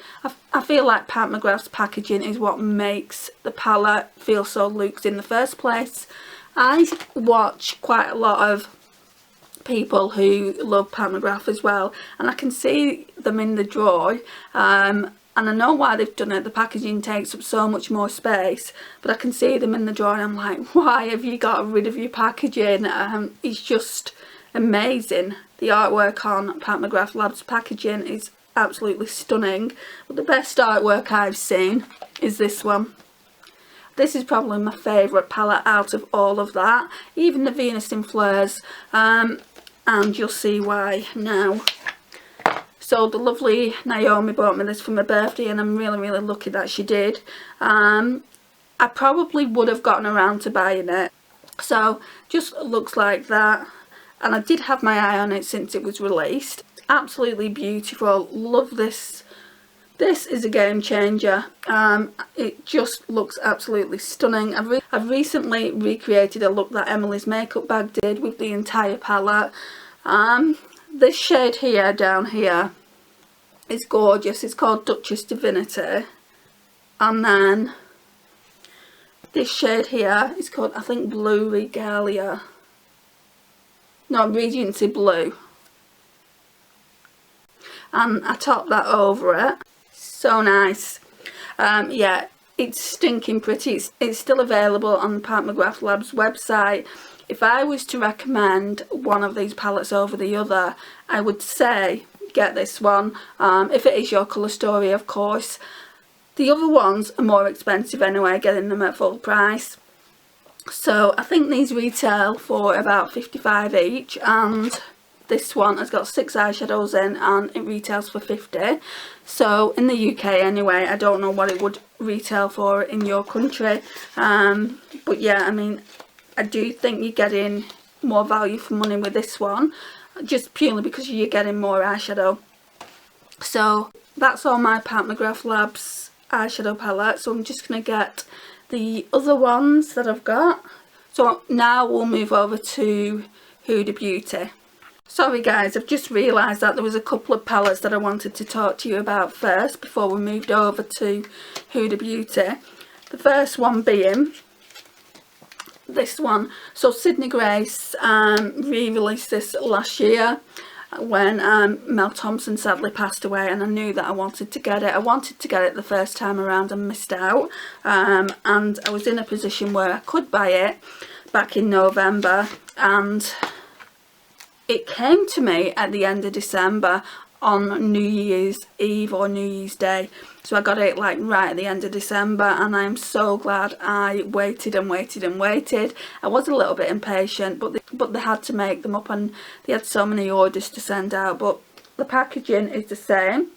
I feel like Patmograph's packaging is what makes the palette feel so luxe in the first place. I watch quite a lot of people who love Patmograph as well, and I can see them in the drawer, and I know why they've done it. The packaging takes up so much more space, but I can see them in the drawer and I'm like, why have you got rid of your packaging? It's just amazing. The artwork on Patmograph Labs packaging is absolutely stunning, but the best artwork I've seen is this one. This is probably my favourite palette out of all of that, even the Venus in Flares, and you'll see why now. So the lovely Naomi bought me this for my birthday, and I'm really lucky that she did. And I probably would have gotten around to buying it. So just looks like that, and I did have my eye on it since it was released. Absolutely beautiful. Love this. This is a game changer. It just looks absolutely stunning. I've recently recreated a look that Emily's makeup bag did with the entire palette. This shade here, down here, is gorgeous. It's called Duchess Divinity. And then this shade here is called, I think, Blue Regalia. No, Regency Blue. And I topped that over it. So nice. Yeah, it's stinking pretty. It's still available on the Patmograph Labs website. If I was to recommend one of these palettes over the other, I would say get this one, if it is your colour story, of course. The other ones are more expensive anyway, getting them at full price. So I think these retail for about $55 each, and this one has got 6 eyeshadows in and it retails for $50. So in the UK anyway, I don't know what it would retail for in your country. But yeah, I mean, I do think you're getting more value for money with this one, just purely because you're getting more eyeshadow. So that's all my Patmograph Labs eyeshadow palette. So I'm just going to get the other ones that I've got. So now we'll move over to Huda Beauty. Sorry guys, I've just realised that there was a couple of palettes that I wanted to talk to you about first before we moved over to Huda Beauty. The first one being this one. So Sydney Grace re-released this last year when Mel Thompson sadly passed away, and I knew that I wanted to get it. I wanted to get it the first time around and missed out, and I was in a position where I could buy it back in November, and it came to me at the end of December on New Year's Eve or New Year's Day. So I got it like right at the end of December, and I'm so glad I waited and waited and waited. I was a little bit impatient, but they had to make them up, and they had so many orders to send out. But the packaging is the same.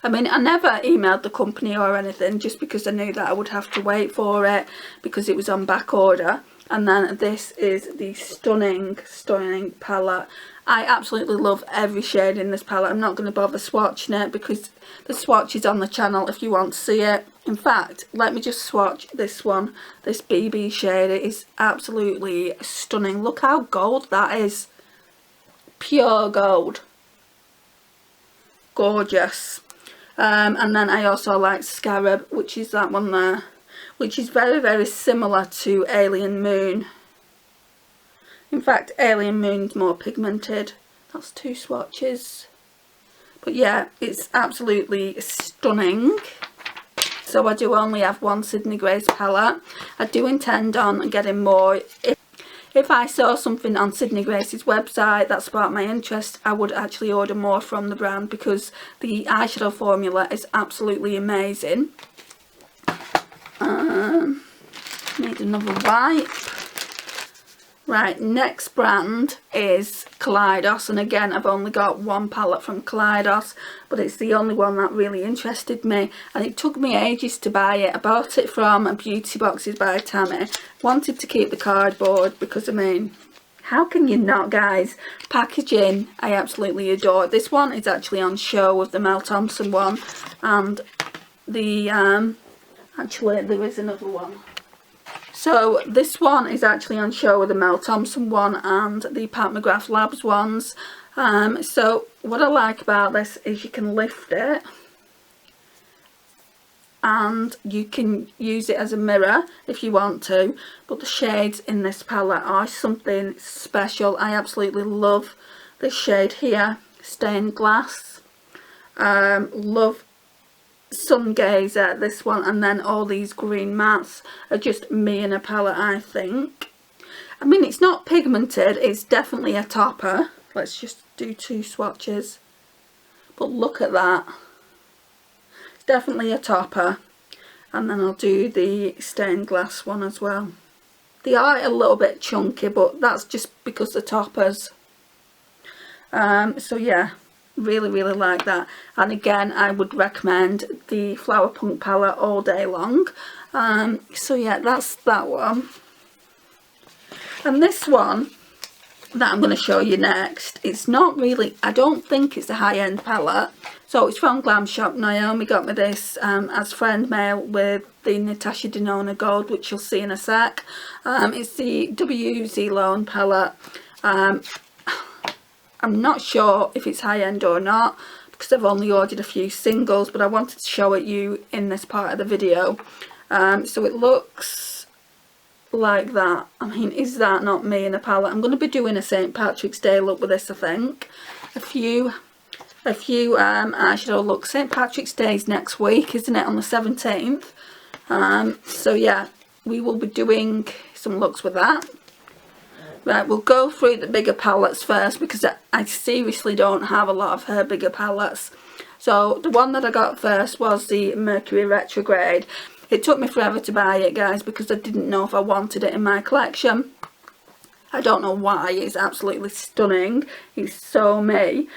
I mean, I never emailed the company or anything, just because I knew that I would have to wait for it because it was on back order. And then this is the stunning, stunning palette. I absolutely love every shade in this palette. I'm not going to bother swatching it because the swatch is on the channel if you want to see it. In fact, let me just swatch this one, this BB shade. It is absolutely stunning. Look how gold that is. Pure gold. Gorgeous. And then I also like Scarab, which is that one there, which is very, very similar to Alien Moon. In fact, Alien Moon's more pigmented. That's 2 swatches. But yeah, it's absolutely stunning. So I do only have one Sydney Grace palette. I do intend on getting more. If I saw something on Sydney Grace's website that sparked my interest, I would actually order more from the brand because the eyeshadow formula is absolutely amazing. Need another wipe. Right, next brand is Kaleidos, and again I've only got one palette from Kaleidos, but it's the only one that really interested me, and it took me ages to buy it. I bought it from Beauty Boxes by Tammy. Wanted to keep the cardboard because, I mean, how can you not, guys? Packaging I absolutely adore. This one is actually on show with the Mel Thompson one, and the actually there is another one. So this one is actually on show with the Mel Thompson one and the Patmograph Labs ones. So what I like about this is you can lift it and you can use it as a mirror if you want to. But the shades in this palette are something special. I absolutely love this shade here, Stained Glass. Love Sun Gazer, this one, and then all these green mattes are just me in a palette, I think. I mean, it's not pigmented, it's definitely a topper. Let's just do 2 swatches. But look at that. It's definitely a topper. And then I'll do the Stained Glass one as well. They are a little bit chunky, but that's just because the toppers. So yeah. Really, really like that. And again, I would recommend the Flower Punk palette all day long. So yeah, that's that one. And this one that I'm going to show you next, it's not really, I don't think it's a high-end palette. So it's from Glam Shop. Naomi got me this as friend mail with the Natasha Denona Gold, which you'll see in a sec. It's the WZ Lone palette. I'm not sure if it's high-end or not, because I've only ordered a few singles, but I wanted to show it you in this part of the video. So it looks like that. I mean, is that not me in a palette? I'm going to be doing a St. Patrick's Day look with this, I think. A few eyeshadow looks. St. Patrick's Day is next week, isn't it, on the 17th? So yeah, we will be doing some looks with that. Right, we'll go through the bigger palettes first, because I seriously don't have a lot of her bigger palettes. So the one that I got first was the Mercury Retrograde. It took me forever to buy it, guys, because I didn't know if I wanted it in my collection. I don't know why. It's absolutely stunning. It's so me.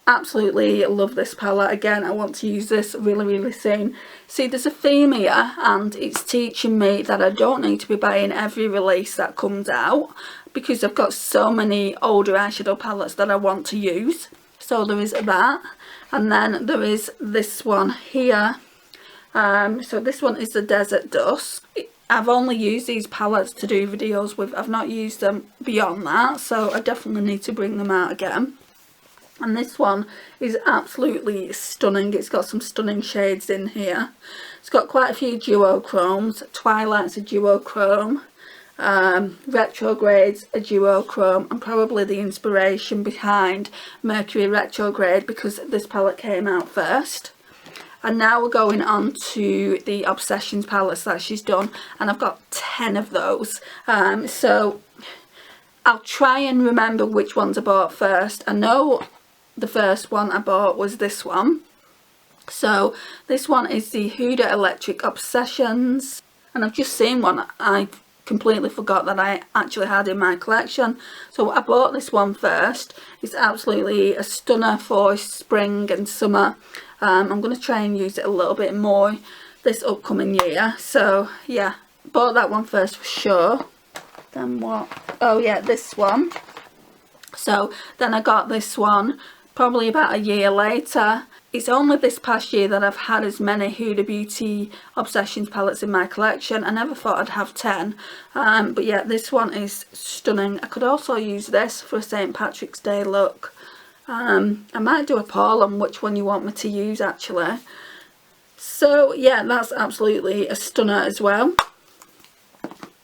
Absolutely love this palette. Again, I want to use this really, really soon. See, there's a theme here, and it's teaching me that I don't need to be buying every release that comes out, because I've got so many older eyeshadow palettes that I want to use. So there is that. And then there is this one here. So this one is the Desert Dusk. I've only used these palettes to do videos with. I've not used them beyond that, so I definitely need to bring them out again. And this one is absolutely stunning. It's got some stunning shades in here. It's got quite a few duochromes. Twilight's a duochrome. Retrograde's a duochrome, and probably the inspiration behind Mercury Retrograde, because this palette came out first. And now we're going on to the Obsessions palettes that she's done, and I've got 10 of those. So I'll try and remember which ones I bought first. I know the first one I bought was this one. So this one is the Huda Electric Obsessions, and I've just seen one I completely forgot that I actually had in my collection. So I bought this one first. It's absolutely a stunner for spring and summer. I'm going to try and use it a little bit more this upcoming year. So yeah, bought that one first for sure. Then what? Oh yeah, this one. So then I got this one probably about a year later. It's only this past year that I've had as many Huda Beauty Obsessions palettes in my collection. I never thought I'd have 10. But yeah, this one is stunning. I could also use this for a St. Patrick's Day look. I might do a poll on which one you want me to use, actually. So yeah, that's absolutely a stunner as well.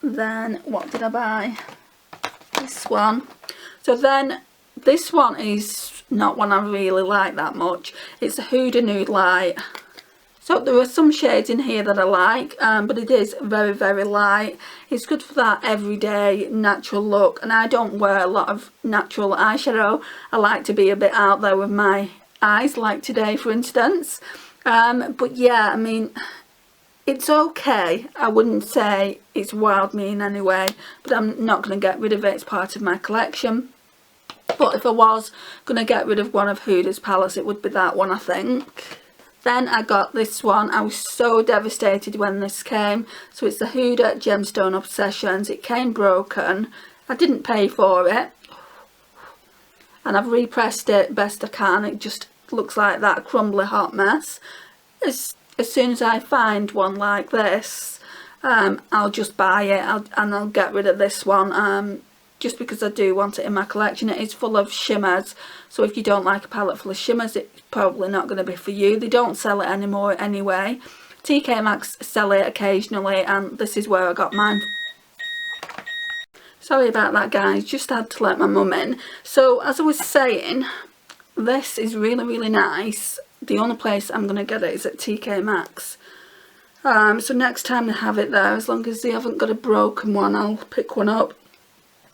Then what did I buy? This one. So then this one is not one I really like that much. It's a Huda Nude Light. So there are some shades in here that I like, but it is very, very light. It's good for that everyday natural look, and I don't wear a lot of natural eyeshadow. I like to be a bit out there with my eyes, like today for instance. But yeah, I mean, it's okay. I wouldn't say it's wowed me in any way, but I'm not going to get rid of it. It's part of my collection. But if I was going to get rid of one of Huda's palettes, it would be that one, I think. Then I got this one. I was so devastated when this came. So it's the Huda Gemstone Obsessions. It came broken. I didn't pay for it. And I've repressed it best I can. It just looks like that crumbly hot mess. As soon as I find one like this, I'll just buy it and I'll get rid of this one. Just because I do want it in my collection. It is full of shimmers, so if you don't like a palette full of shimmers, it's probably not going to be for you. They don't sell it anymore anyway. TK Maxx sell it occasionally, and this is where I got mine. Sorry about that, guys, just had to let my mum in. So as I was saying, this is really, really nice. The only place I'm going to get it is at TK Maxx. So next time they have it there, as long as they haven't got a broken one, I'll pick one up.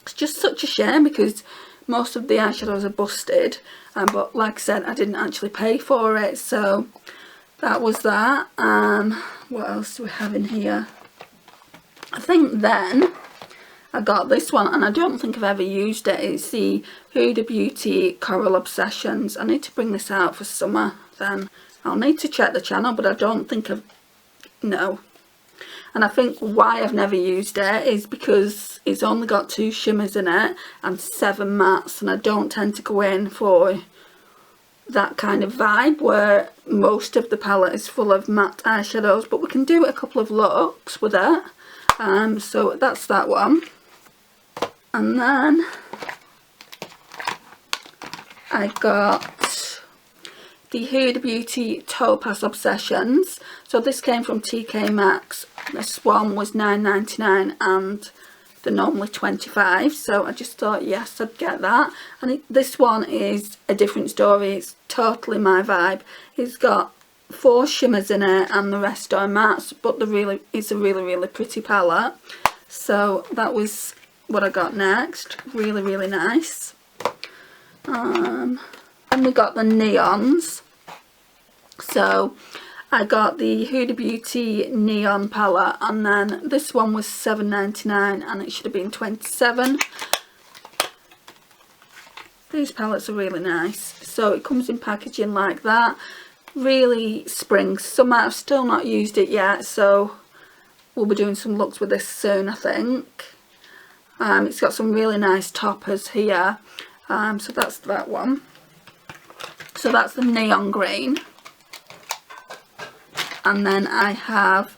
It's just such a shame because most of the eyeshadows are busted, but like I said, I didn't actually pay for it, so that was that. What else do we have in here? I think then I got this one, and I don't think I've ever used it. It's the Huda Beauty Coral Obsessions. I need to bring this out for summer then. I'll need to check the channel, but I don't think I've... No, And I think why I've never used it is because it's only got 2 shimmers in it and 7 mattes, and I don't tend to go in for that kind of vibe where most of the palette is full of matte eyeshadows, but we can do a couple of looks with it. So that's that one. And then I got the Huda Beauty Topaz Obsessions. So this came from TK Maxx. This one was $9.99 and they're normally $25, so I just thought yes, I'd get that. And this one is a different story. It's totally my vibe. It's got 4 shimmers in it and the rest are mattes, but it's a really pretty palette. So that was what I got next. Really nice. And we got the neons. So I got the Huda Beauty Neon palette, and then this one was $7.99 and it should have been $27. These palettes are really nice. So it comes in packaging like that. Really spring summer. I've still not used it yet, so we'll be doing some looks with this soon, I think. It's got some really nice toppers here. So that's that one. So that's the neon green. And then I have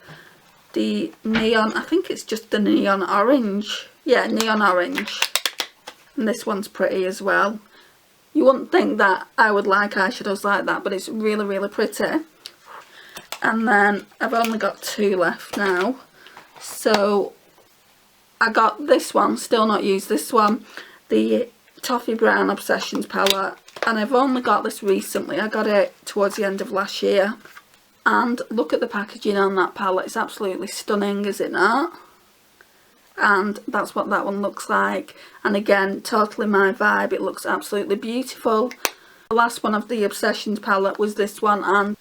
the neon, I think it's just the neon orange. Yeah, neon orange. And this one's pretty as well. You wouldn't think that I would like eyeshadows like that, but it's really pretty. And then I've only got 2 left now. So I got this one, still not used this one, the Toffee Brown Obsessions palette. And I've only got this recently. I got it towards the end of last year. And look at the packaging on that palette. It's absolutely stunning, is it not? And that's what that one looks like. And again, totally my vibe. It looks absolutely beautiful. The last one of the Obsessions palette was this one, and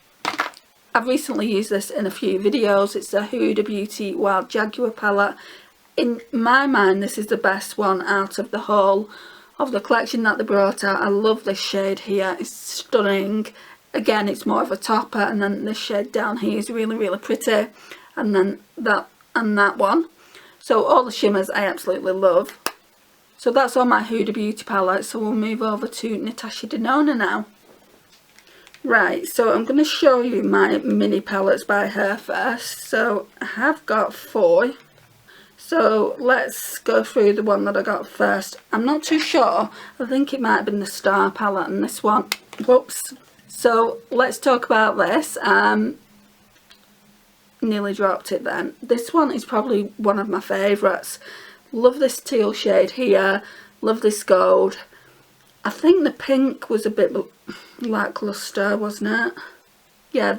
I've recently used this in a few videos. It's a Huda Beauty Wild Jaguar palette. In my mind, this is the best one out of the whole of the collection that they brought out. I love this shade here. It's stunning. Again, it's more of a topper, and then this shade down here is really pretty, and then that and that one. So all the shimmers I absolutely love. So that's all my Huda Beauty palette. So we'll move over to Natasha Denona now. Right, so I'm going to show you my mini palettes by her first. So I have got 4. So let's go through the one that I got first. I'm not too sure. I think it might have been the Star palette and this one. Whoops. So let's talk about this. Nearly dropped it then. This one is probably one of my favourites. Love this teal shade here. Love this gold. I think the pink was a bit lackluster, wasn't it? Yeah,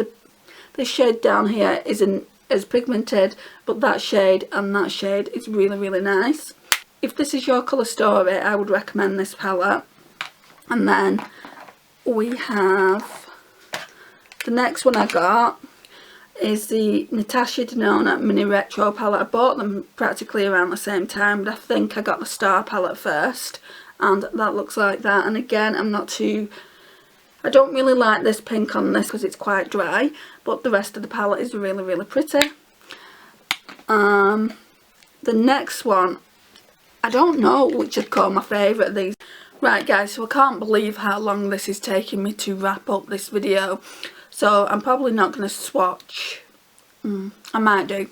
this shade down here isn't as pigmented, but that shade and that shade is really nice. If this is your colour story, I would recommend this palette. And then we have the next one I got is the Natasha Denona Mini Retro palette. I bought them practically around the same time, but I think I got the Star palette first, and that looks like that. And again, I don't really like this pink on this because it's quite dry, but the rest of the palette is really pretty. The next one, I don't know which I'd call my favourite of these. Right guys, so I can't believe how long this is taking me to wrap up this video. So I'm probably not going to swatch. I might do.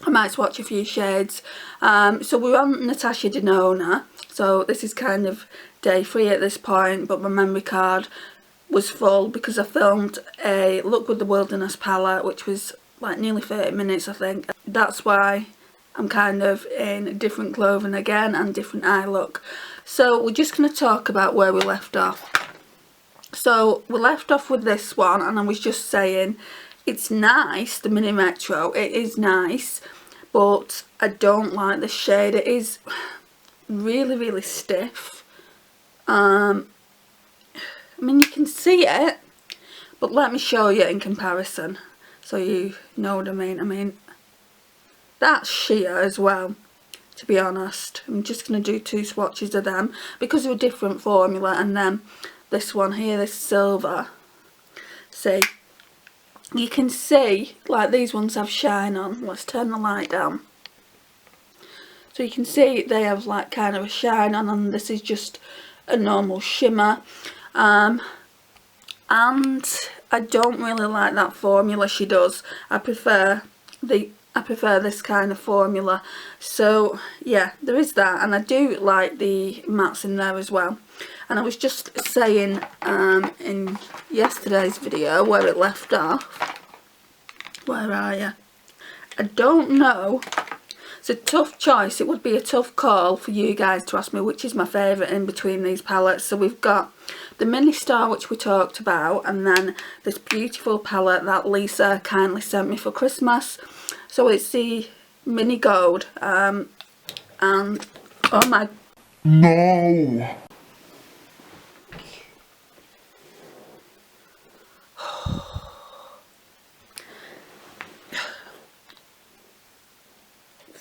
I might swatch a few shades. So we're on Natasha Denona. So this is kind of day 3 at this point, but my memory card was full because I filmed a Look With The Wilderness palette, which was like nearly 30 minutes I think. That's why I'm kind of in different clothing again and different eye look. So we're just going to talk about where we left off. So we left off with this one, and I was just saying it's nice, the Mini Retro, it is nice, but I don't like the shade. It is really stiff. I mean, you can see it, but let me show you in comparison so you know what I mean. I mean, that's sheer as well, to be honest. I'm just going to do 2 swatches of them because of a different formula, and then this one here, this silver. See, you can see, like these ones have shine on. Let's turn the light down. So you can see they have like kind of a shine on, and this is just a normal shimmer. And I don't really like that formula she does. I prefer this kind of formula. So yeah, there is that, and I do like the mattes in there as well. And I was just saying in yesterday's video where it left off, where are you? I don't know. It's a tough choice. It would be a tough call for you guys to ask me which is my favourite in between these palettes. So we've got the Mini Star, which we talked about, and then this beautiful palette that Lisa kindly sent me for Christmas. So it's the Mini Gold, and oh my... No!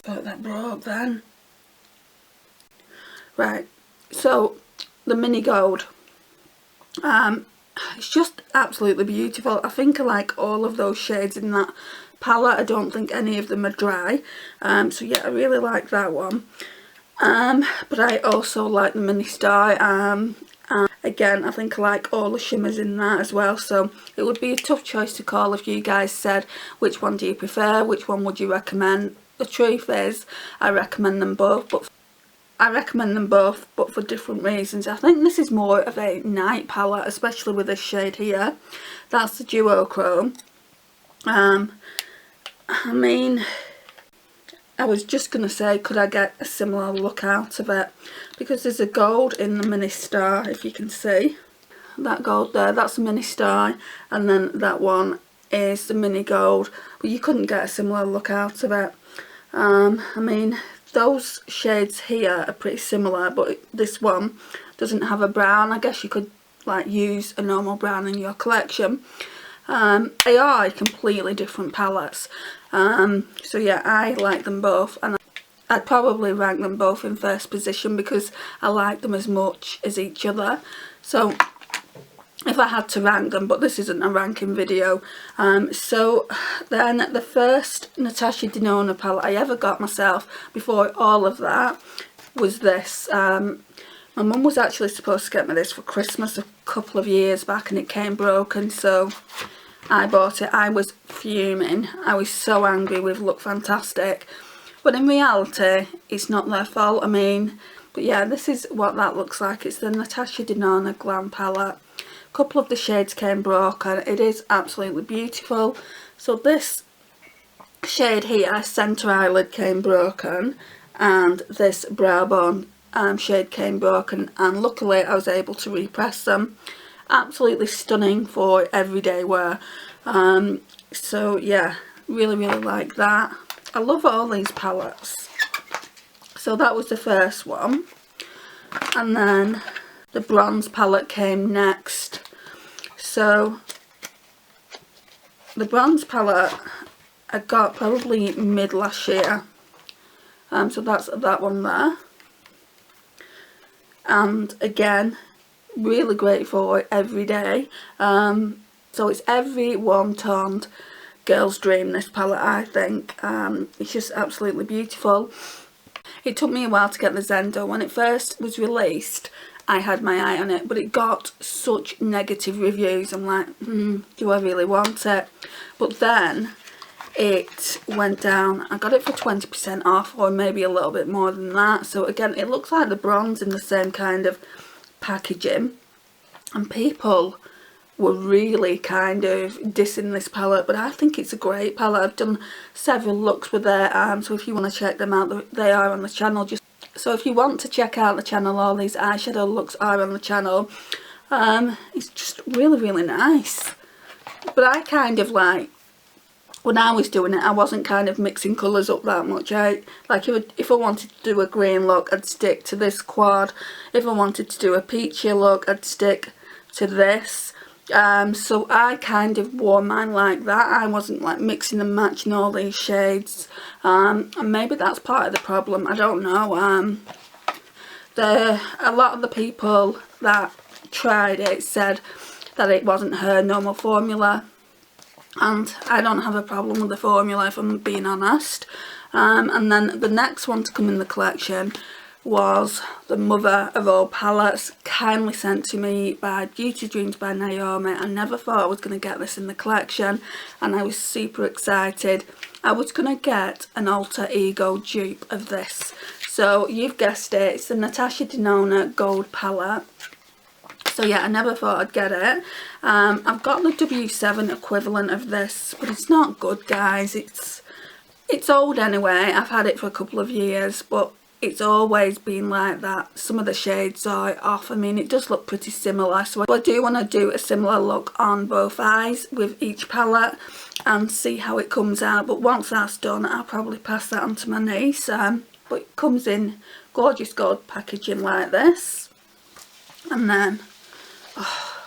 Thought that broke then. Right, so the Mini Gold, it's just absolutely beautiful. I think I like all of those shades in that palette. I don't think any of them are dry, so yeah, I really like that one. But I also like the Mini Star, and again, I think I like all the shimmers in that as well. So it would be a tough choice to call if you guys said which one do you prefer, which one would you recommend. The truth is, I recommend them both, but for different reasons. I think this is more of a night palette, especially with this shade here. That's the Duochrome. I mean, I was just going to say, could I get a similar look out of it? Because there's a gold in the Mini Star, if you can see. That gold there, that's the Mini Star, and then that one is the Mini Gold. But you couldn't get a similar look out of it. I mean, those shades here are pretty similar, but this one doesn't have a brown. I guess you could like use a normal brown in your collection. They are completely different palettes. So yeah, I like them both, and I'd probably rank them both in first position because I like them as much as each other. So if I had to rank them, but this isn't a ranking video. So then the first Natasha Denona palette I ever got myself before all of that was this. My mum was actually supposed to get me this for Christmas a couple of years back, and it came broken, so I bought it. I was fuming. I was so angry with Look Fantastic, but in reality it's not their fault. I mean, but yeah, this is what that looks like. It's the Natasha Denona Glam palette. A couple of the shades came broken. It is absolutely beautiful. So this shade here, Centre Eyelid, came broken, and this Brow Bone shade came broken, and luckily I was able to repress them. Absolutely stunning for everyday wear. So yeah, really like that. I love all these palettes. So that was the first one, and then the bronze palette came next. So the bronze palette I got probably mid last year. So that's that one there. And again, really great for every day. So it's every warm-toned girl's dream, this palette, I think. It's just absolutely beautiful. It took me a while to get the Zendo. When it first was released, I had my eye on it, but it got such negative reviews. I'm like, do I really want it? But then it went down. I got it for 20% off, or maybe a little bit more than that. So again, it looks like the bronze in the same kind of packaging, and people were really kind of dissing this palette, but I think it's a great palette. I've done several looks with it, so if you want to check them out, they are on the channel. So if you want to check out the channel, all these eyeshadow looks are on the channel. It's just really nice. But I kind of like, when I was doing it, I wasn't kind of mixing colours up that much. Like if I wanted to do a green look, I'd stick to this quad. If I wanted to do a peachy look, I'd stick to this. So I kind of wore mine like that. I wasn't like mixing and matching all these shades, and maybe that's part of the problem. I don't know. A lot of the people that tried it said that it wasn't her normal formula. and I don't have a problem with the formula if I'm being honest. And then the next one to come in the collection was the mother of all palettes, kindly sent to me by Beauty Dreams by Naomi. I never thought I was going to get this in the collection, and I was super excited. I was going to get an alter ego dupe of this. So you've guessed it, it's the Natasha Denona gold palette. So yeah, I never thought I'd get it. I've got the W7 equivalent of this, but it's not good, guys. It's old anyway. I've had it for a couple of years, but it's always been like that. Some of the shades are off. I mean, it does look pretty similar, so I do want to do a similar look on both eyes with each palette and see how it comes out. But once that's done, I'll probably pass that on to my niece. But it comes in gorgeous gold packaging like this. And then, oh,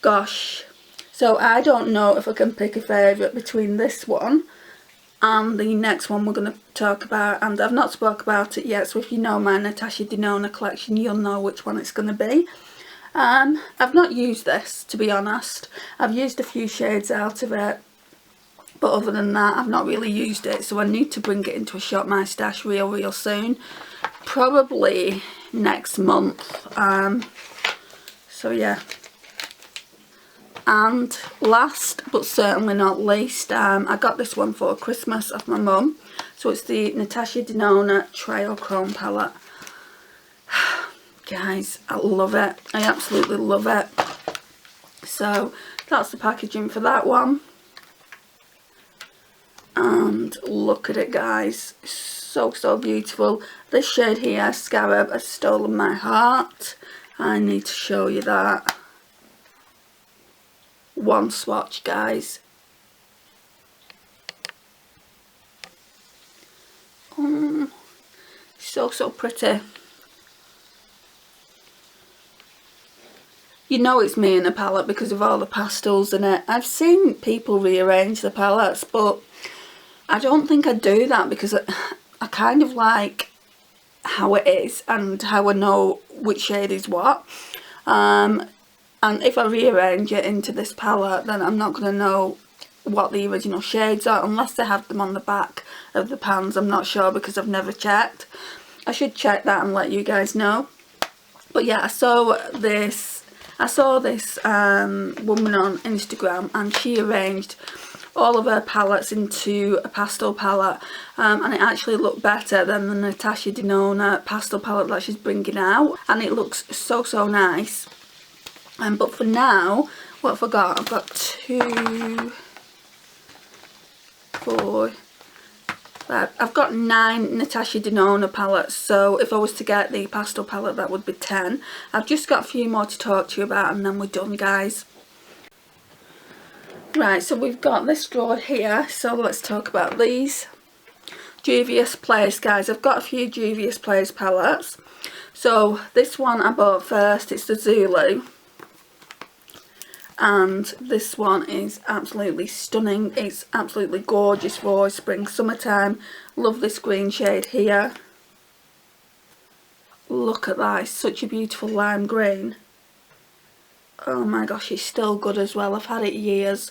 gosh. So I don't know if I can pick a favourite between this one and the next one we're going to talk about, and I've not spoke about it yet, so if you know my Natasha Denona collection, you'll know which one it's going to be. I've not used this, to be honest. I've used a few shades out of it, but other than that, I've not really used it, so I need to bring it into a Shop My Stash real soon, probably next month. So yeah. And last but certainly not least, I got this one for Christmas off my mum. So it's the Natasha Denona Trail Chrome palette. Guys, I love it. I absolutely love it. So that's the packaging for that one. And look at it, guys. So beautiful. This shade here, Scarab, has stolen my heart. I need to show you that. One swatch, guys. So pretty. You know it's me in a palette because of all the pastels in it. I've seen people rearrange the palettes, but I don't think I do that because I kind of like how it is and how I know which shade is what. And if I rearrange it into this palette, then I'm not going to know what the original shades are unless they have them on the back of the pans. I'm not sure because I've never checked. I should check that and let you guys know. But yeah, I saw this woman on Instagram, and she arranged all of her palettes into a pastel palette, and it actually looked better than the Natasha Denona pastel palette that she's bringing out, and it looks so nice. But for now, what have I got? I've got 2, 4, 5. I've got 9 Natasha Denona palettes, so if I was to get the pastel palette, that would be 10. I've just got a few more to talk to you about and then we're done, guys. Right, so we've got this drawer here, so let's talk about these. Juvia's Place, guys. I've got a few Juvia's Place palettes. So this one I bought first, it's the Zulu. And this one is absolutely stunning. It's absolutely gorgeous for spring, summertime. Love this green shade here. Look at that, it's such a beautiful lime green. Oh my gosh, it's still good as well. I've had it years.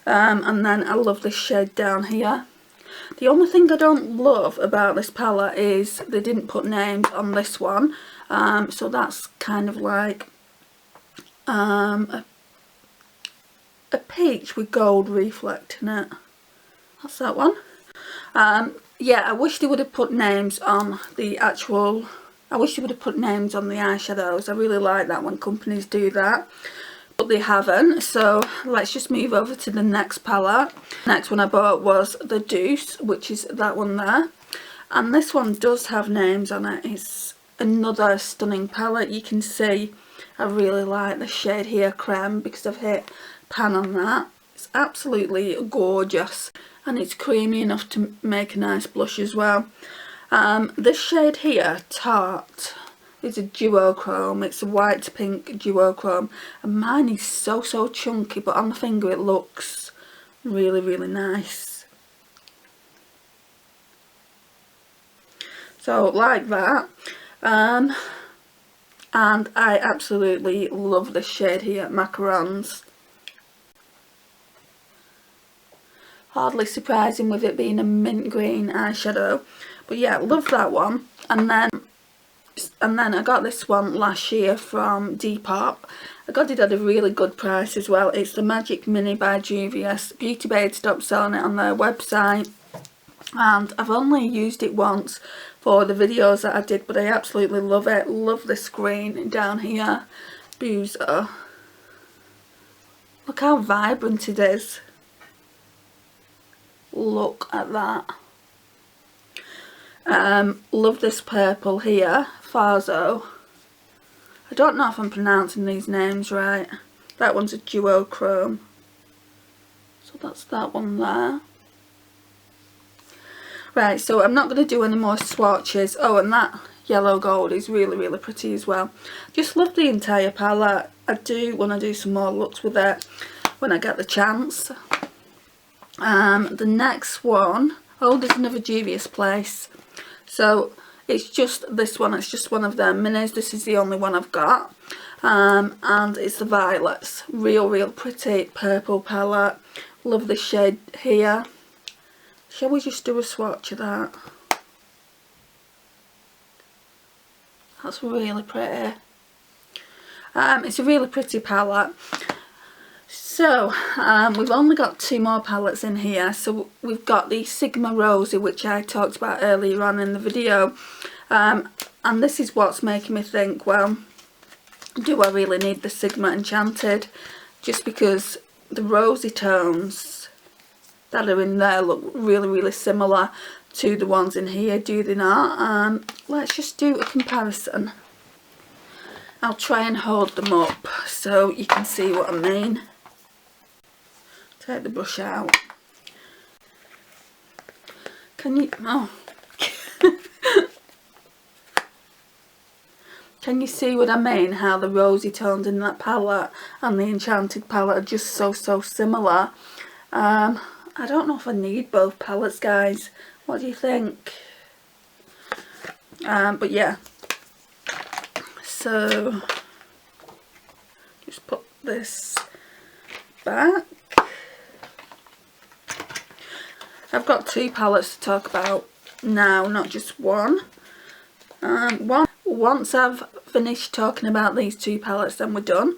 And then I love this shade down here. The only thing I don't love about this palette is they didn't put names on this one. So that's kind of like a peach with gold reflecting it. That's that one. Yeah, I wish they would have put names on the actual... I wish they would have put names on the eyeshadows. I really like that when companies do that, but they haven't. So let's just move over to the next palette. Next one I bought was the Deuce, which is that one there. And this one does have names on it. It's another stunning palette. You can see I really like the shade here, Creme, because I've hit pan on that. It's absolutely gorgeous, and it's creamy enough to make a nice blush as well. This shade here, Tart, is a duochrome. It's a white to pink duochrome, and mine is so chunky, but on the finger it looks really nice. So like that. And I absolutely love this shade here, Macarons. hardly surprising with it being a mint green eyeshadow. But yeah, love that one. And then I got this one last year from Depop. I got it at a really good price as well. It's the Magic Mini by Juvia's. Beauty Bay stopped selling it on their website, and I've only used it once for the videos that I did, but I absolutely love it. Love the screen down here. Boozer. Look how vibrant it is. Look at that. Love this purple here. Farzo. I don't know if I'm pronouncing these names right. That one's a duochrome. So that's that one there. Right, so I'm not going to do any more swatches. Oh, and that yellow gold is really, really pretty as well. Just love the entire palette. I do want to do some more looks with it when I get the chance. The next one, oh, there's another Juvia's Place. So it's just this one, it's just one of their minis. This is the only one I've got. And it's the Violets. Real pretty purple palette. Love the shade here. Shall we just do a swatch of that? That's really pretty. It's a really pretty palette. So, we've only got 2 more palettes in here. So we've got the Sigma Rosy, which I talked about earlier on in the video. And this is what's making me think, well, do I really need the Sigma Enchanted? Just because the rosy tones that are in there look really similar to the ones in here, do they not? Let's just do a comparison. I'll try and hold them up so you can see what I mean. Take the brush out. Can you... oh. Can you see what I mean? How the rosy tones in that palette and the Enchanted palette are just so similar. I don't know if I need both palettes, guys. What do you think? But yeah. So, just put this back. I've got 2 palettes to talk about now, not just one. Once I've finished talking about these 2 palettes, then we're done.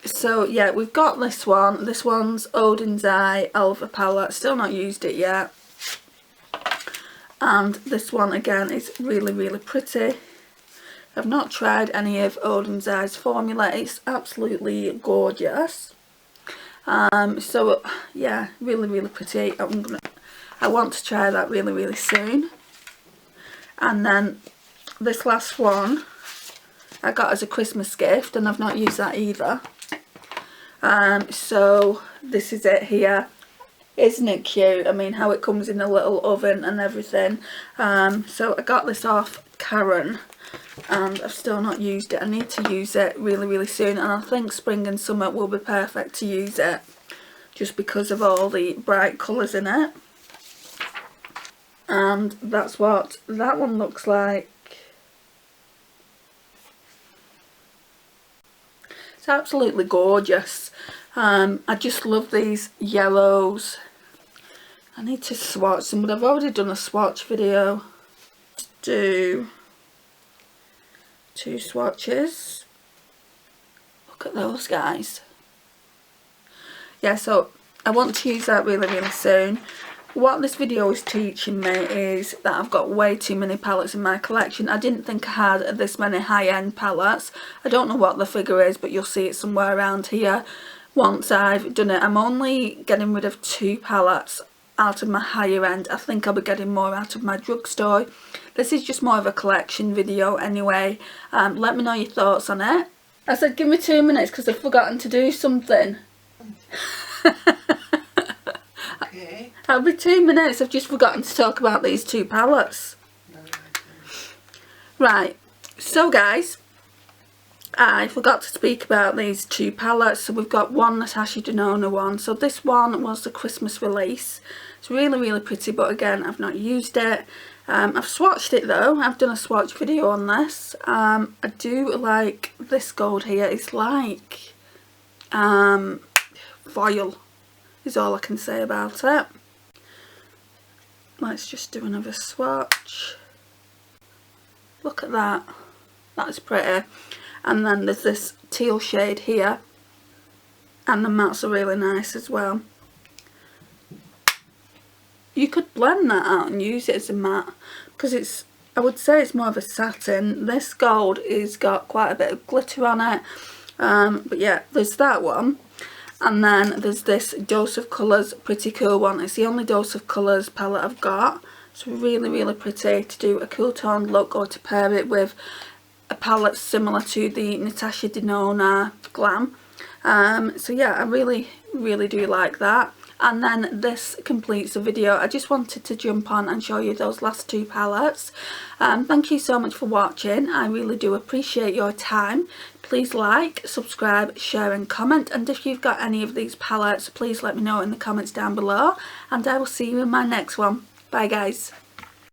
So yeah, we've got this one. This one's Odin's Eye Elva palette. Still not used it yet. And this one again is really pretty. I've not tried any of Odin's Eye's formula. It's absolutely gorgeous. So yeah, really pretty. I want to try that really soon. And then this last one I got as a Christmas gift, and I've not used that either. So this is it here. Isn't it cute? I mean, how it comes in a little oven and everything. So I got this off Karen, and I've still not used it. I need to use it really soon, and I think spring and summer will be perfect to use it, just because of all the bright colours in it. And that's what that one looks like. It's absolutely gorgeous. I just love these yellows. I need to swatch them, but I've already done a swatch video. Let's do 2 swatches. Look at those, guys. Yeah, so I want to use that really soon. What this video is teaching me is that I've got way too many palettes in my collection. I didn't think I had this many high-end palettes. I don't know what the figure is, but you'll see it somewhere around here once I've done it. I'm only getting rid of 2 palettes out of my higher end. I think I'll be getting more out of my drugstore. This is just more of a collection video anyway. Let me know your thoughts on it. I said give me 2 minutes because I've forgotten to do something. Okay. That'll be 2 minutes. I've just forgotten to talk about these 2 palettes. Right, so guys, I forgot to speak about these 2 palettes. So we've got one Natasha Denona one. So this one was the Christmas release. It's really pretty, but again, I've not used it. I've swatched it though. I've done a swatch video on this. I do like this gold here. It's like foil. is all I can say about it. Let's just do another swatch. Look at that. That is pretty. And then there's this teal shade here. And the mattes are really nice as well. You could blend that out and use it as a matte, because it's, I would say it's more of a satin. This gold is got quite a bit of glitter on it. But yeah, there's that one. And then there's this Dose of Colours Pretty Cool one. It's the only Dose of Colours palette I've got. It's really pretty to do a cool tone look, or to pair it with a palette similar to the Natasha Denona Glam. So yeah, I really do like that. And then this completes the video. I just wanted to jump on and show you those last two palettes. Thank you so much for watching. I really do appreciate your time. Please like, subscribe, share and comment. And if you've got any of these palettes, please let me know in the comments down below. And I will see you in my next one. Bye guys.